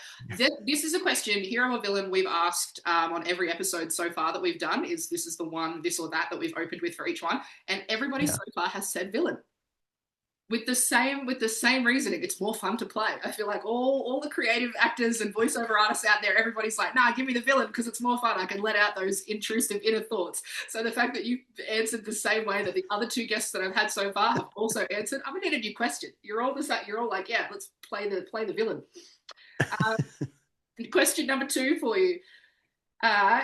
this is a question, hero or villain, we've asked on every episode so far that we've done. This is the one, this or that we've opened with for each one, and everybody so far has said villain. with the same reasoning, it's more fun to play. I feel like all the creative actors and voiceover artists out there, everybody's like, nah, give me the villain because it's more fun. I can let out those intrusive inner thoughts. So the fact that you answered the same way that the other two guests that I've had so far have also answered, I'm gonna need a new question. You're all like, yeah, let's play the villain. Question number 2 for you.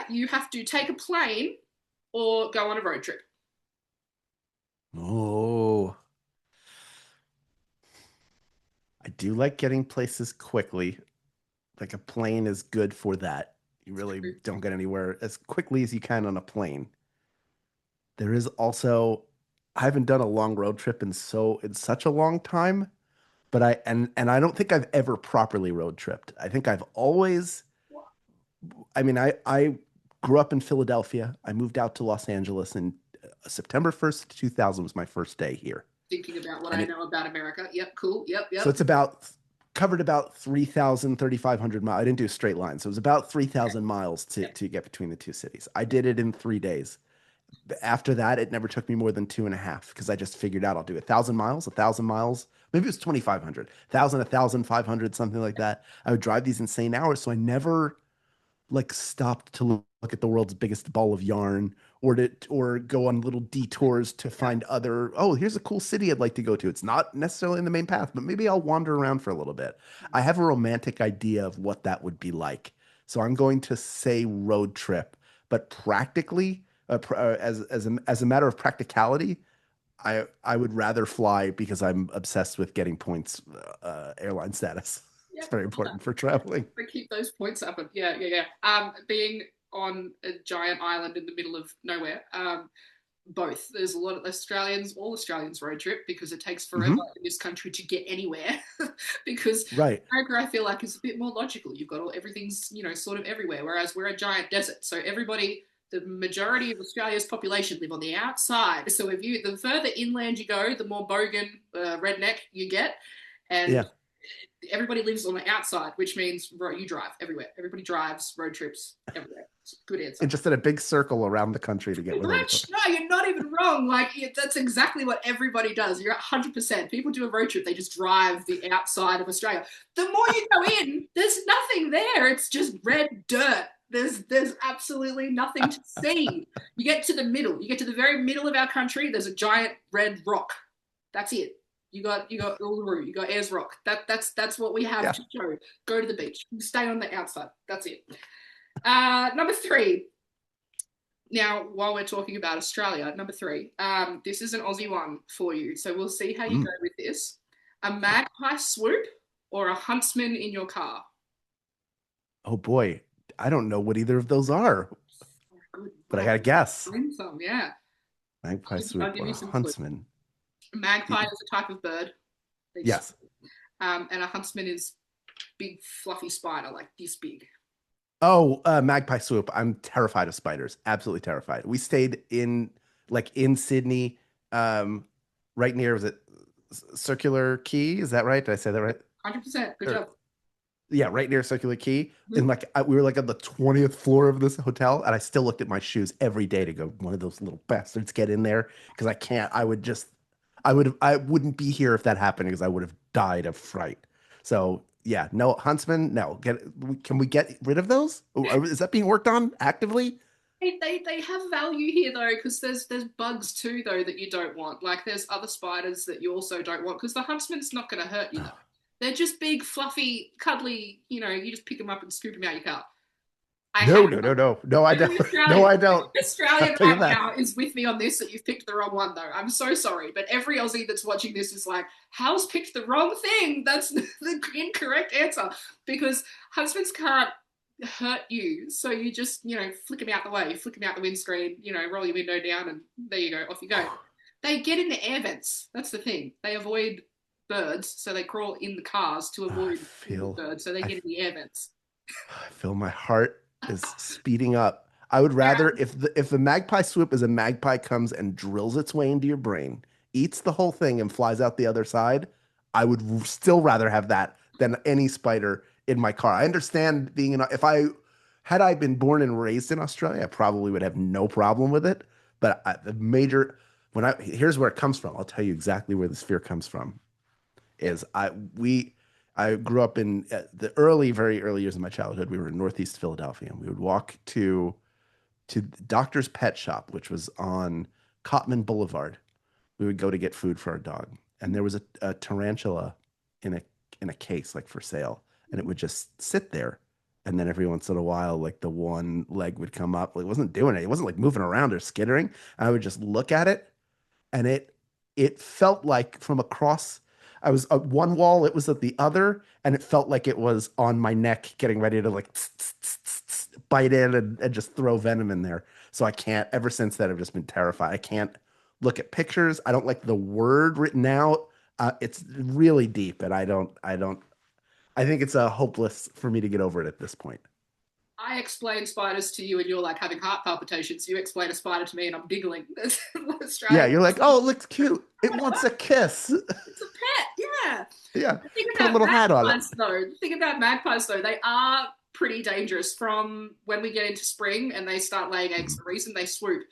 You have to take a plane or go on a road trip. Oh, I do like getting places quickly. Like a plane is good for that. You really don't get anywhere as quickly as you can on a plane. There is also, I haven't done a long road trip in such a long time, but and I don't think I've ever properly road tripped. I think I've always, I mean, I grew up in Philadelphia. I moved out to Los Angeles and September 1st, 2000 was my first day here. Thinking about what And I know about America. Yep, cool. Yep, so yep. it's covered about 3,500 miles. I didn't do a straight line. So it was about 3,000 miles to get between the two cities. I did it in 3 days. After that, it never took me more than 2.5 because I just figured out I'll do 1,000 miles. Maybe it was 2,500, 1,500, something like that. I would drive these insane hours. So I never like stopped to look at the world's biggest ball of yarn or go on little detours to find other, oh, here's a cool city I'd like to go to. It's not necessarily in the main path, but maybe I'll wander around for a little bit. I have a romantic idea of what that would be like. So I'm going to say road trip, but practically as a matter of practicality, I would rather fly because I'm obsessed with getting points airline status. It's Yep. very important for traveling. To keep those points up. Yeah, yeah, yeah. Being on a giant island in the middle of nowhere. Both. There's a lot of all Australians road trip because it takes forever in this country to get anywhere. Because Right. America, I feel like, is a bit more logical. You've got everything's, sort of everywhere, whereas we're a giant desert. So the majority of Australia's population live on the outside. So the further inland you go, the more bogan redneck you get. And Yeah. everybody lives on the outside, which means you drive everywhere. Everybody drives road trips everywhere. Good answer. And just in a big circle around the country to get where they No, you're not even wrong. Like, that's exactly what everybody does. You're 100%. People do a road trip. They just drive the outside of Australia. The more you go in, there's nothing there. It's just red dirt. There's absolutely nothing to see. You get to the middle. You get to the very middle of our country. There's a giant red rock. That's it. You got Uluru. You got Ayers Rock. That's what we have to show. Go to the beach. Stay on the outside. That's it. Number 3. Now, while we're talking about Australia, number 3. This is an Aussie one for you. So we'll see how you go with this. A magpie swoop or a huntsman in your car? Oh boy, I don't know what either of those are, Good. but I gotta guess. Some, yeah. Magpie swoop or a huntsman. A magpie is a type of bird. Yes. And a huntsman is big, fluffy spider, like this big. Oh, magpie swoop. I'm terrified of spiders. Absolutely terrified. We stayed in Sydney, right near, was it Circular Quay? Is that right? Did I say that right? 100%. Good job. Yeah, right near Circular Quay. And we were like on the 20th floor of this hotel, and I still looked at my shoes every day to go, one of those little bastards get in there because I can't. I wouldn't be here if that happened because I would have died of fright. So yeah, no huntsman. No, can we get rid of those? Is that being worked on actively? They have value here though, because there's bugs too though that you don't want. Like there's other spiders that you also don't want because the huntsman's not going to hurt you though. They're just big, fluffy, cuddly. You just pick them up and scoop them out your car. No, I don't. No, I don't. Australian right now is with me on this that you've picked the wrong one though. I'm so sorry, but every Aussie that's watching this is like, Hal's picked the wrong thing. That's the incorrect answer because huntsmans can't hurt you. So you just, flick them out the way, flick them out the windscreen, roll your window down and there you go, off you go. They get in the air vents. That's the thing. They avoid birds, so they crawl in the cars to avoid birds, so they get in the air vents. I feel my heart is speeding up. I would rather if the magpie swoop is a magpie comes and drills its way into your brain, eats the whole thing and flies out the other side, I would still rather have that than any spider in my car. I understand being had I been born and raised in Australia, I probably would have no problem with it. But here's where it comes from. I'll tell you exactly where this fear comes from. Is I grew up in the very early years of my childhood. We were in Northeast Philadelphia, and we would walk to Doctor's Pet Shop, which was on Cottman Boulevard. We would go to get food for our dog, and there was a tarantula in a case, like for sale, and it would just sit there. And then every once in a while, like the one leg would come up. It wasn't doing it. It wasn't like moving around or skittering. I would just look at it, and it felt like from across. I was at one wall, it was at the other, and it felt like it was on my neck, getting ready to like bite in and just throw venom in there. So I can't. Ever since that, I've just been terrified. I can't look at pictures. I don't like the word written out. It's really deep, and I don't. I think it's hopeless for me to get over it at this point. I explain spiders to you and you're like having heart palpitations. You explain a spider to me and I'm giggling. That's Yeah, Australian. you're like, oh, it looks cute. It wants a kiss. It's a pet, yeah. Yeah, The thing put a about little hat on it. magpies though, they are pretty dangerous from when we get into spring and they start laying eggs. Mhm. The reason they swoop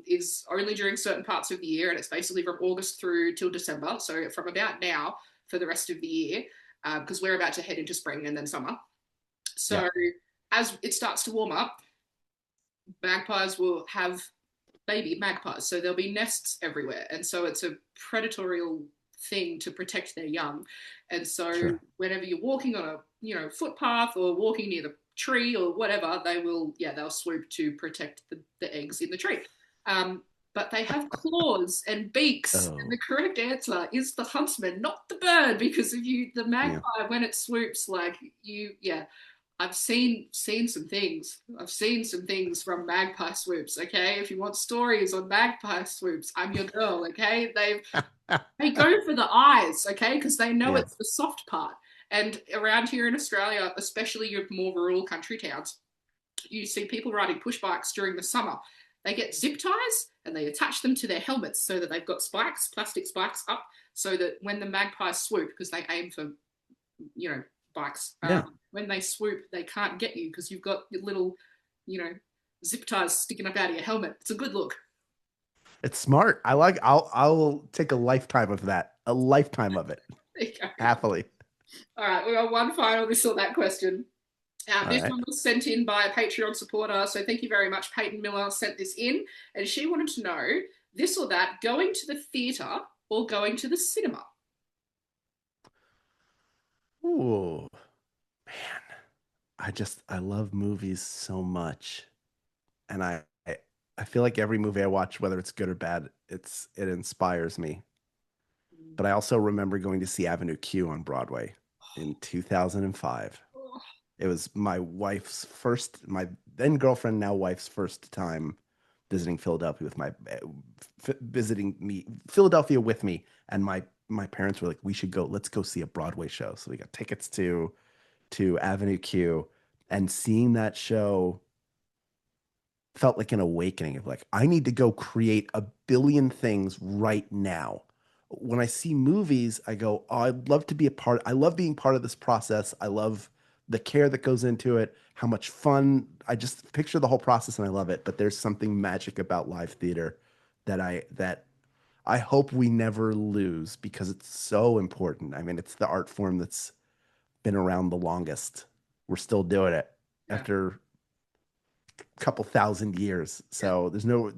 is only during certain parts of the year, and it's basically from August through till December. So from about now for the rest of the year, because we're about to head into spring and then summer. Yeah, So as it starts to warm up, magpies will have baby magpies. So there'll be nests everywhere. And so it's a predatory thing to protect their young. And so sure. whenever you're walking on a footpath or walking near the tree or whatever, they'll swoop to protect the eggs in the tree. But they have claws and beaks, and the Oh, correct answer is the huntsman, not the bird, because if you the yeah. magpie when it swoops, like I've seen some things. I've seen some things from magpie swoops. Okay, if you want stories on magpie swoops, I'm your girl. Okay, they go for the eyes. Okay, because they know Yeah. it's the soft part. And around here in Australia, especially your more rural country towns, you see people riding push bikes during the summer. They get zip ties and they attach them to their helmets so that they've got spikes, plastic spikes up, so that when the magpies swoop, because they aim for bikes. Yeah. When they swoop, they can't get you because you've got your little, you know, zip ties sticking up out of your helmet. It's a good look. It's smart. I'll take a lifetime of that. A lifetime of it. There you go. Happily. All right, we got one final this or that question. All This right. one was sent in by a Patreon supporter, so thank you very much. Peyton Miller sent this in, and she wanted to know this or that: going to the theatre or going to the cinema. Ooh, man. I love movies so much. And I feel like every movie I watch, whether it's good or bad, it inspires me. But I also remember going to see Avenue Q on Broadway in 2005. Oh, It was my then girlfriend, now wife's first time visiting Philadelphia with visiting me, Philadelphia with me. And my parents were like, we should go, let's go see a Broadway show. So we got tickets to Avenue Q, and seeing that show felt like an awakening of like, I need to go create a billion things right now. When I see movies, I go, oh, I'd love to be a part. I love being part of this process. I love the care that goes into it, how much fun. I just picture the whole process and I love it. But there's something magic about live theater that I hope we never lose because it's so important. I mean, it's the art form that's been around the longest. We're still doing it yeah, after couple thousand years. yeah. So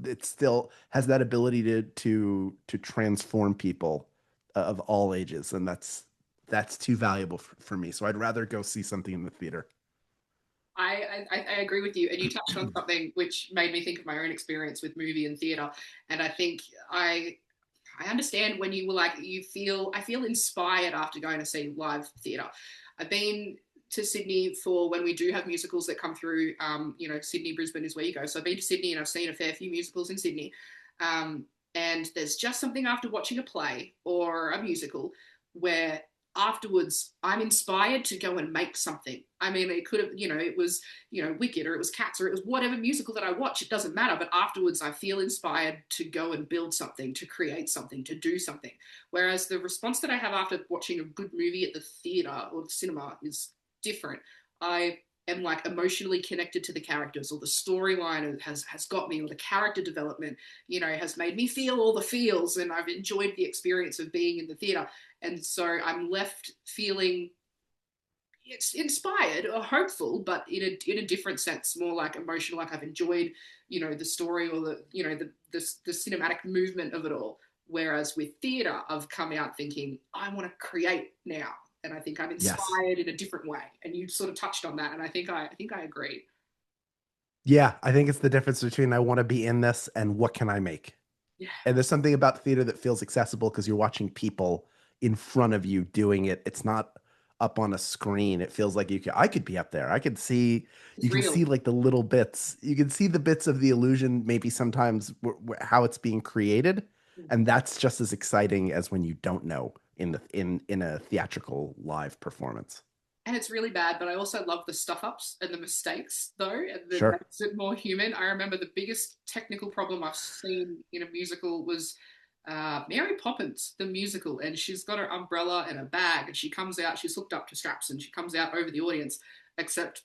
it still has that ability to transform people of all ages, and that's too valuable for me. So I'd rather go see something in the theater. I agree with you, and you touched on something which made me think of my own experience with movie and theatre, and I think I understand when you were like I feel inspired after going to see live theatre. I've been to Sydney for when we do have musicals that come through. Sydney, Brisbane is where you go. So I've been to Sydney and I've seen a fair few musicals in Sydney. And there's just something after watching a play or a musical where afterwards I'm inspired to go and make something. I mean, it could have, it was, Wicked, or it was Cats, or it was whatever musical that I watch. It doesn't matter. But afterwards I feel inspired to go and build something, to create something, to do something. Whereas the response that I have after watching a good movie at the theatre or the cinema is different. I am like emotionally connected to the characters, or the storyline has got me, or the character development, has made me feel all the feels, and I've enjoyed the experience of being in the theater. And so I'm left feeling it's inspired or hopeful, but in a different sense, more like emotional, like I've enjoyed, the story, or the cinematic movement of it all. Whereas with theatre, I've come out thinking, I want to create now. And I think I'm Yes. inspired in a different way. And you sort of touched on that. And I think I agree. Yeah, I think it's the difference between I want to be in this and what can I make. Yeah, And there's something about theater that feels accessible because you're watching people in front of you doing it. It's not up on a screen. It feels like I could be up there. I could see, it's you can real. see like the little bits. You can see the bits of the illusion, maybe sometimes how it's being created. And that's just as exciting as when you don't know in a theatrical live performance. And it's really bad, but I also love the stuff ups and the mistakes, though, and that Sure. makes it more human. I remember the biggest technical problem I've seen in a musical was Mary Poppins, the musical, and she's got her umbrella and a bag, and she comes out, she's hooked up to straps, and she comes out over the audience, except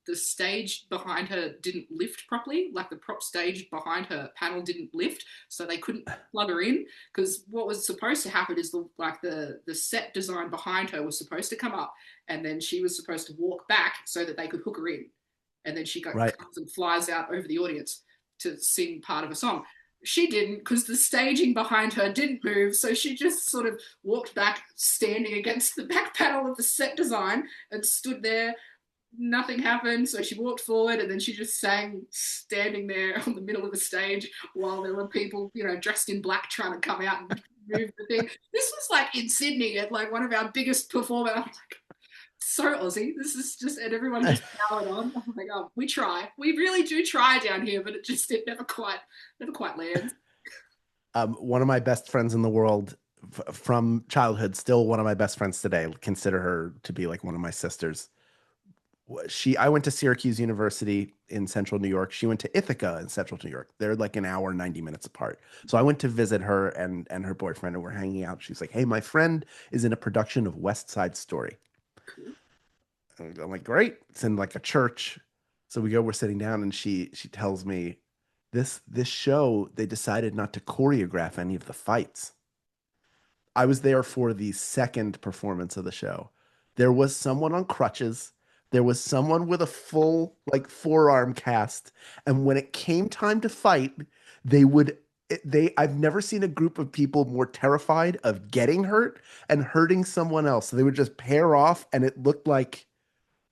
the stage behind her didn't lift properly, like the prop stage behind her panel didn't lift, so they couldn't plug her in. Because what was supposed to happen is the set design behind her was supposed to come up, and then she was supposed to walk back so that they could hook her in, and then she Right. comes and flies out over the audience to sing part of a song. She didn't, because the staging behind her didn't move, so she just sort of walked back, standing against the back panel of the set design, and stood there. Nothing happened, so she walked forward, and then she just sang, standing there on the middle of the stage while there were people, dressed in black trying to come out and move the thing. This was like in Sydney at like one of our biggest performers. I'm like, so Aussie. This is just, and everyone just powered on. I'm like, oh, we try. We really do try down here, but it never quite lands. One of my best friends in the world from childhood, still one of my best friends today, consider her to be like one of my sisters. I went to Syracuse University in central New York. She went to Ithaca in central New York. They're like an hour, 90 minutes apart. So I went to visit her and her boyfriend, and we're hanging out. She's like, "Hey, my friend is in a production of West Side Story." And I'm like, "Great." It's in like a church. So we're sitting down, and she tells me this show, they decided not to choreograph any of the fights. I was there for the second performance of the show. There was someone on crutches. There was someone with a full like forearm cast. And when it came time to fight, they would I've never seen a group of people more terrified of getting hurt and hurting someone else. So they would just pair off, and it looked like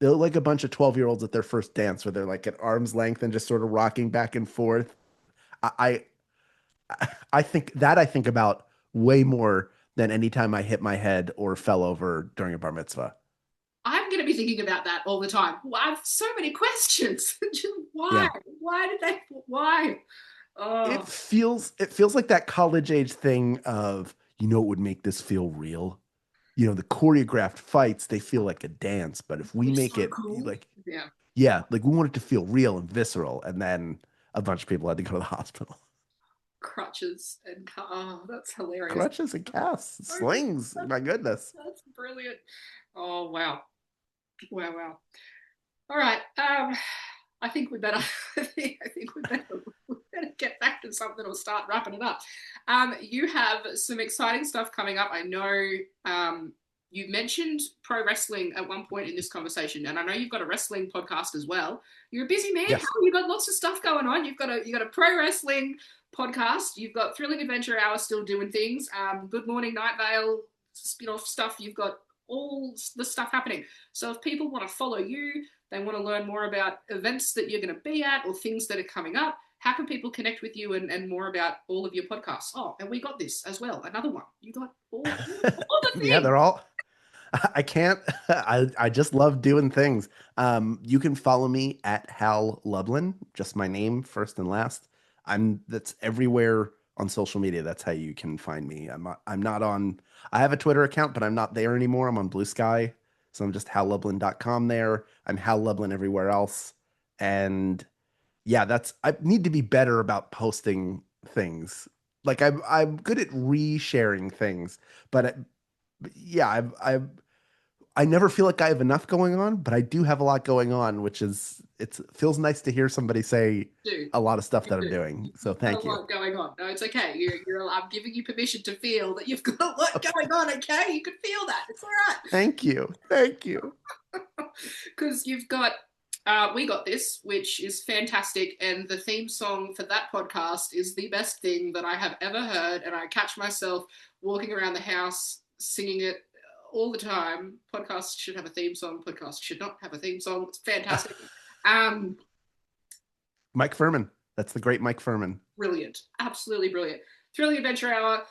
they looked like a bunch of 12-year-olds at their first dance, where they're like at arm's length and just sort of rocking back and forth. I I think about way more than any time I hit my head or fell over during a bar mitzvah. I'm going to be thinking about that all the time. Well, I have so many questions. Why? Yeah. Why did they? Why? Oh, It feels like that college age thing of, what would make this feel real? The choreographed fights, they feel like a dance, but if we it's make so it cool. like, Yeah. yeah, like we want it to feel real and visceral, and then a bunch of people had to go to the hospital. Crutches and oh, that's hilarious. Crutches and casts, Oh, slings, that's, my goodness. that's brilliant. Oh wow, wow, wow. All right. I think we better. I think we better get back to something or start wrapping it up. You have some exciting stuff coming up. I know. You mentioned pro wrestling at one point in this conversation, and I know you've got a wrestling podcast as well. You're a busy man. How Yes. you've got lots of stuff going on. You've got a pro wrestling podcast. You've got Thrilling Adventure Hour still doing things. Good Morning Night Vale spin-off stuff. You've got all the stuff happening. So if people want to follow you, they want to learn more about events that you're going to be at or things that are coming up, how can people connect with you and more about all of your podcasts? Oh, and we got this as well. Another one. You got all the Yeah, things. they're all I can't. I just love doing things. You can follow me at Hal Lublin, just my name, first and last. That's everywhere on social media. That's how you can find me. I'm not on. I have a Twitter account, but I'm not there anymore. I'm on Blue Sky, so I'm just hallublin.com there. I'm Hal Lublin everywhere else, and yeah, I need to be better about posting things. Like I'm good at resharing things, but yeah, I never feel like I have enough going on, but I do have a lot going on, it feels nice to hear somebody say Dude, a lot of stuff you that I'm do. doing. So You've got a thank you. lot going on. No, it's okay. I'm giving you permission to feel that you've got a lot going on. Okay, you can feel that. It's all right. Thank you. Thank you. Because you've got We Got This, which is fantastic, and the theme song for that podcast is the best thing that I have ever heard, and I catch myself walking around the house singing it all the time. Podcasts should have a theme song. Podcasts should not have a theme song. It's fantastic. Mike Furman. That's the great Mike Furman. Brilliant. Absolutely brilliant. Thrilling Adventure Hour,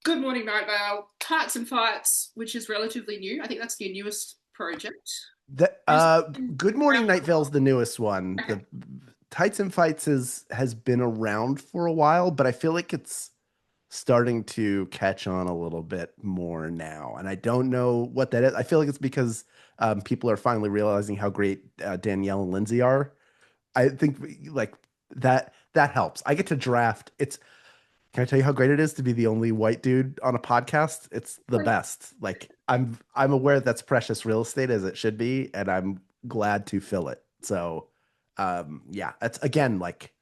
Good Morning Night Vale, Tights and Fights, which is relatively new. I think that's your newest project. Good Morning Night Vale's the newest one. Okay. The Tights and Fights has been around for a while, but I feel like it's starting to catch on a little bit more now. And I don't know what that is. I feel like it's because people are finally realizing how great Danielle and Lindsay are. I think like that helps. I get to draft. Can I tell you how great it is to be the only white dude on a podcast? It's the best. Like I'm aware that's precious real estate as it should be, and I'm glad to fill it. So yeah, that's again like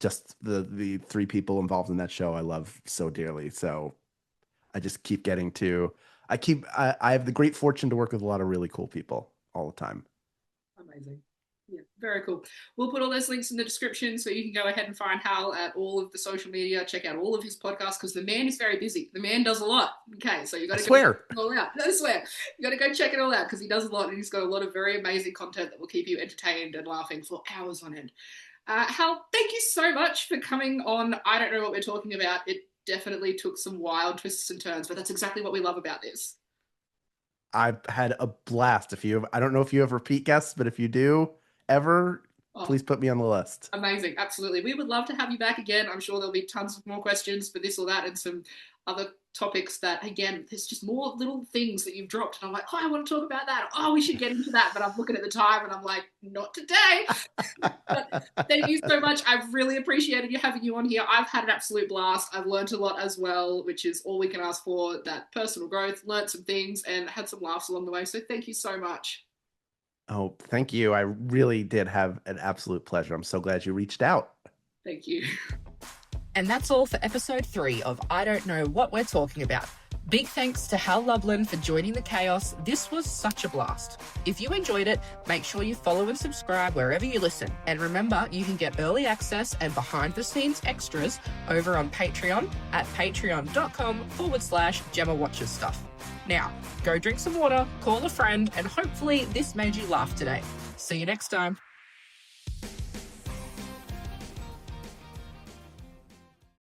just the three people involved in that show I love so dearly. So I just keep getting to I have the great fortune to work with a lot of really cool people all the time. Amazing. Yeah, very cool. We'll put all those links in the description so you can go ahead and find Hal at all of the social media, check out all of his podcasts because the man is very busy. The man does a lot. Okay, so you got to go check it all out. No, I swear. You got to go check it all out because he does a lot and he's got a lot of very amazing content that will keep you entertained and laughing for hours on end. Hal, thank you so much for coming on. I don't know what we're talking about. It definitely took some wild twists and turns, but that's exactly what we love about this. I've had a blast. I don't know if you have repeat guests, but if you do ever, please put me on the list. Amazing. Absolutely. We would love to have you back again. I'm sure there'll be tons of more questions for this or that and some other topics that, again, there's just more little things that you've dropped. And I'm like, oh, I want to talk about that. Oh, we should get into that. But I'm looking at the time and I'm like, not today. But thank you so much. I've really appreciated you having you on here. I've had an absolute blast. I've learned a lot as well, which is all we can ask for, that personal growth, learned some things and had some laughs along the way. So thank you so much. Oh, thank you. I really did have an absolute pleasure. I'm so glad you reached out. Thank you. And that's all for episode 3 of I Don't Know What We're Talking About. Big thanks to Hal Lublin for joining the chaos. This was such a blast. If you enjoyed it, make sure you follow and subscribe wherever you listen. And remember, you can get early access and behind the scenes extras over on Patreon at patreon.com/Gemma Watches Stuff. Now, go drink some water, call a friend, and hopefully this made you laugh today. See you next time.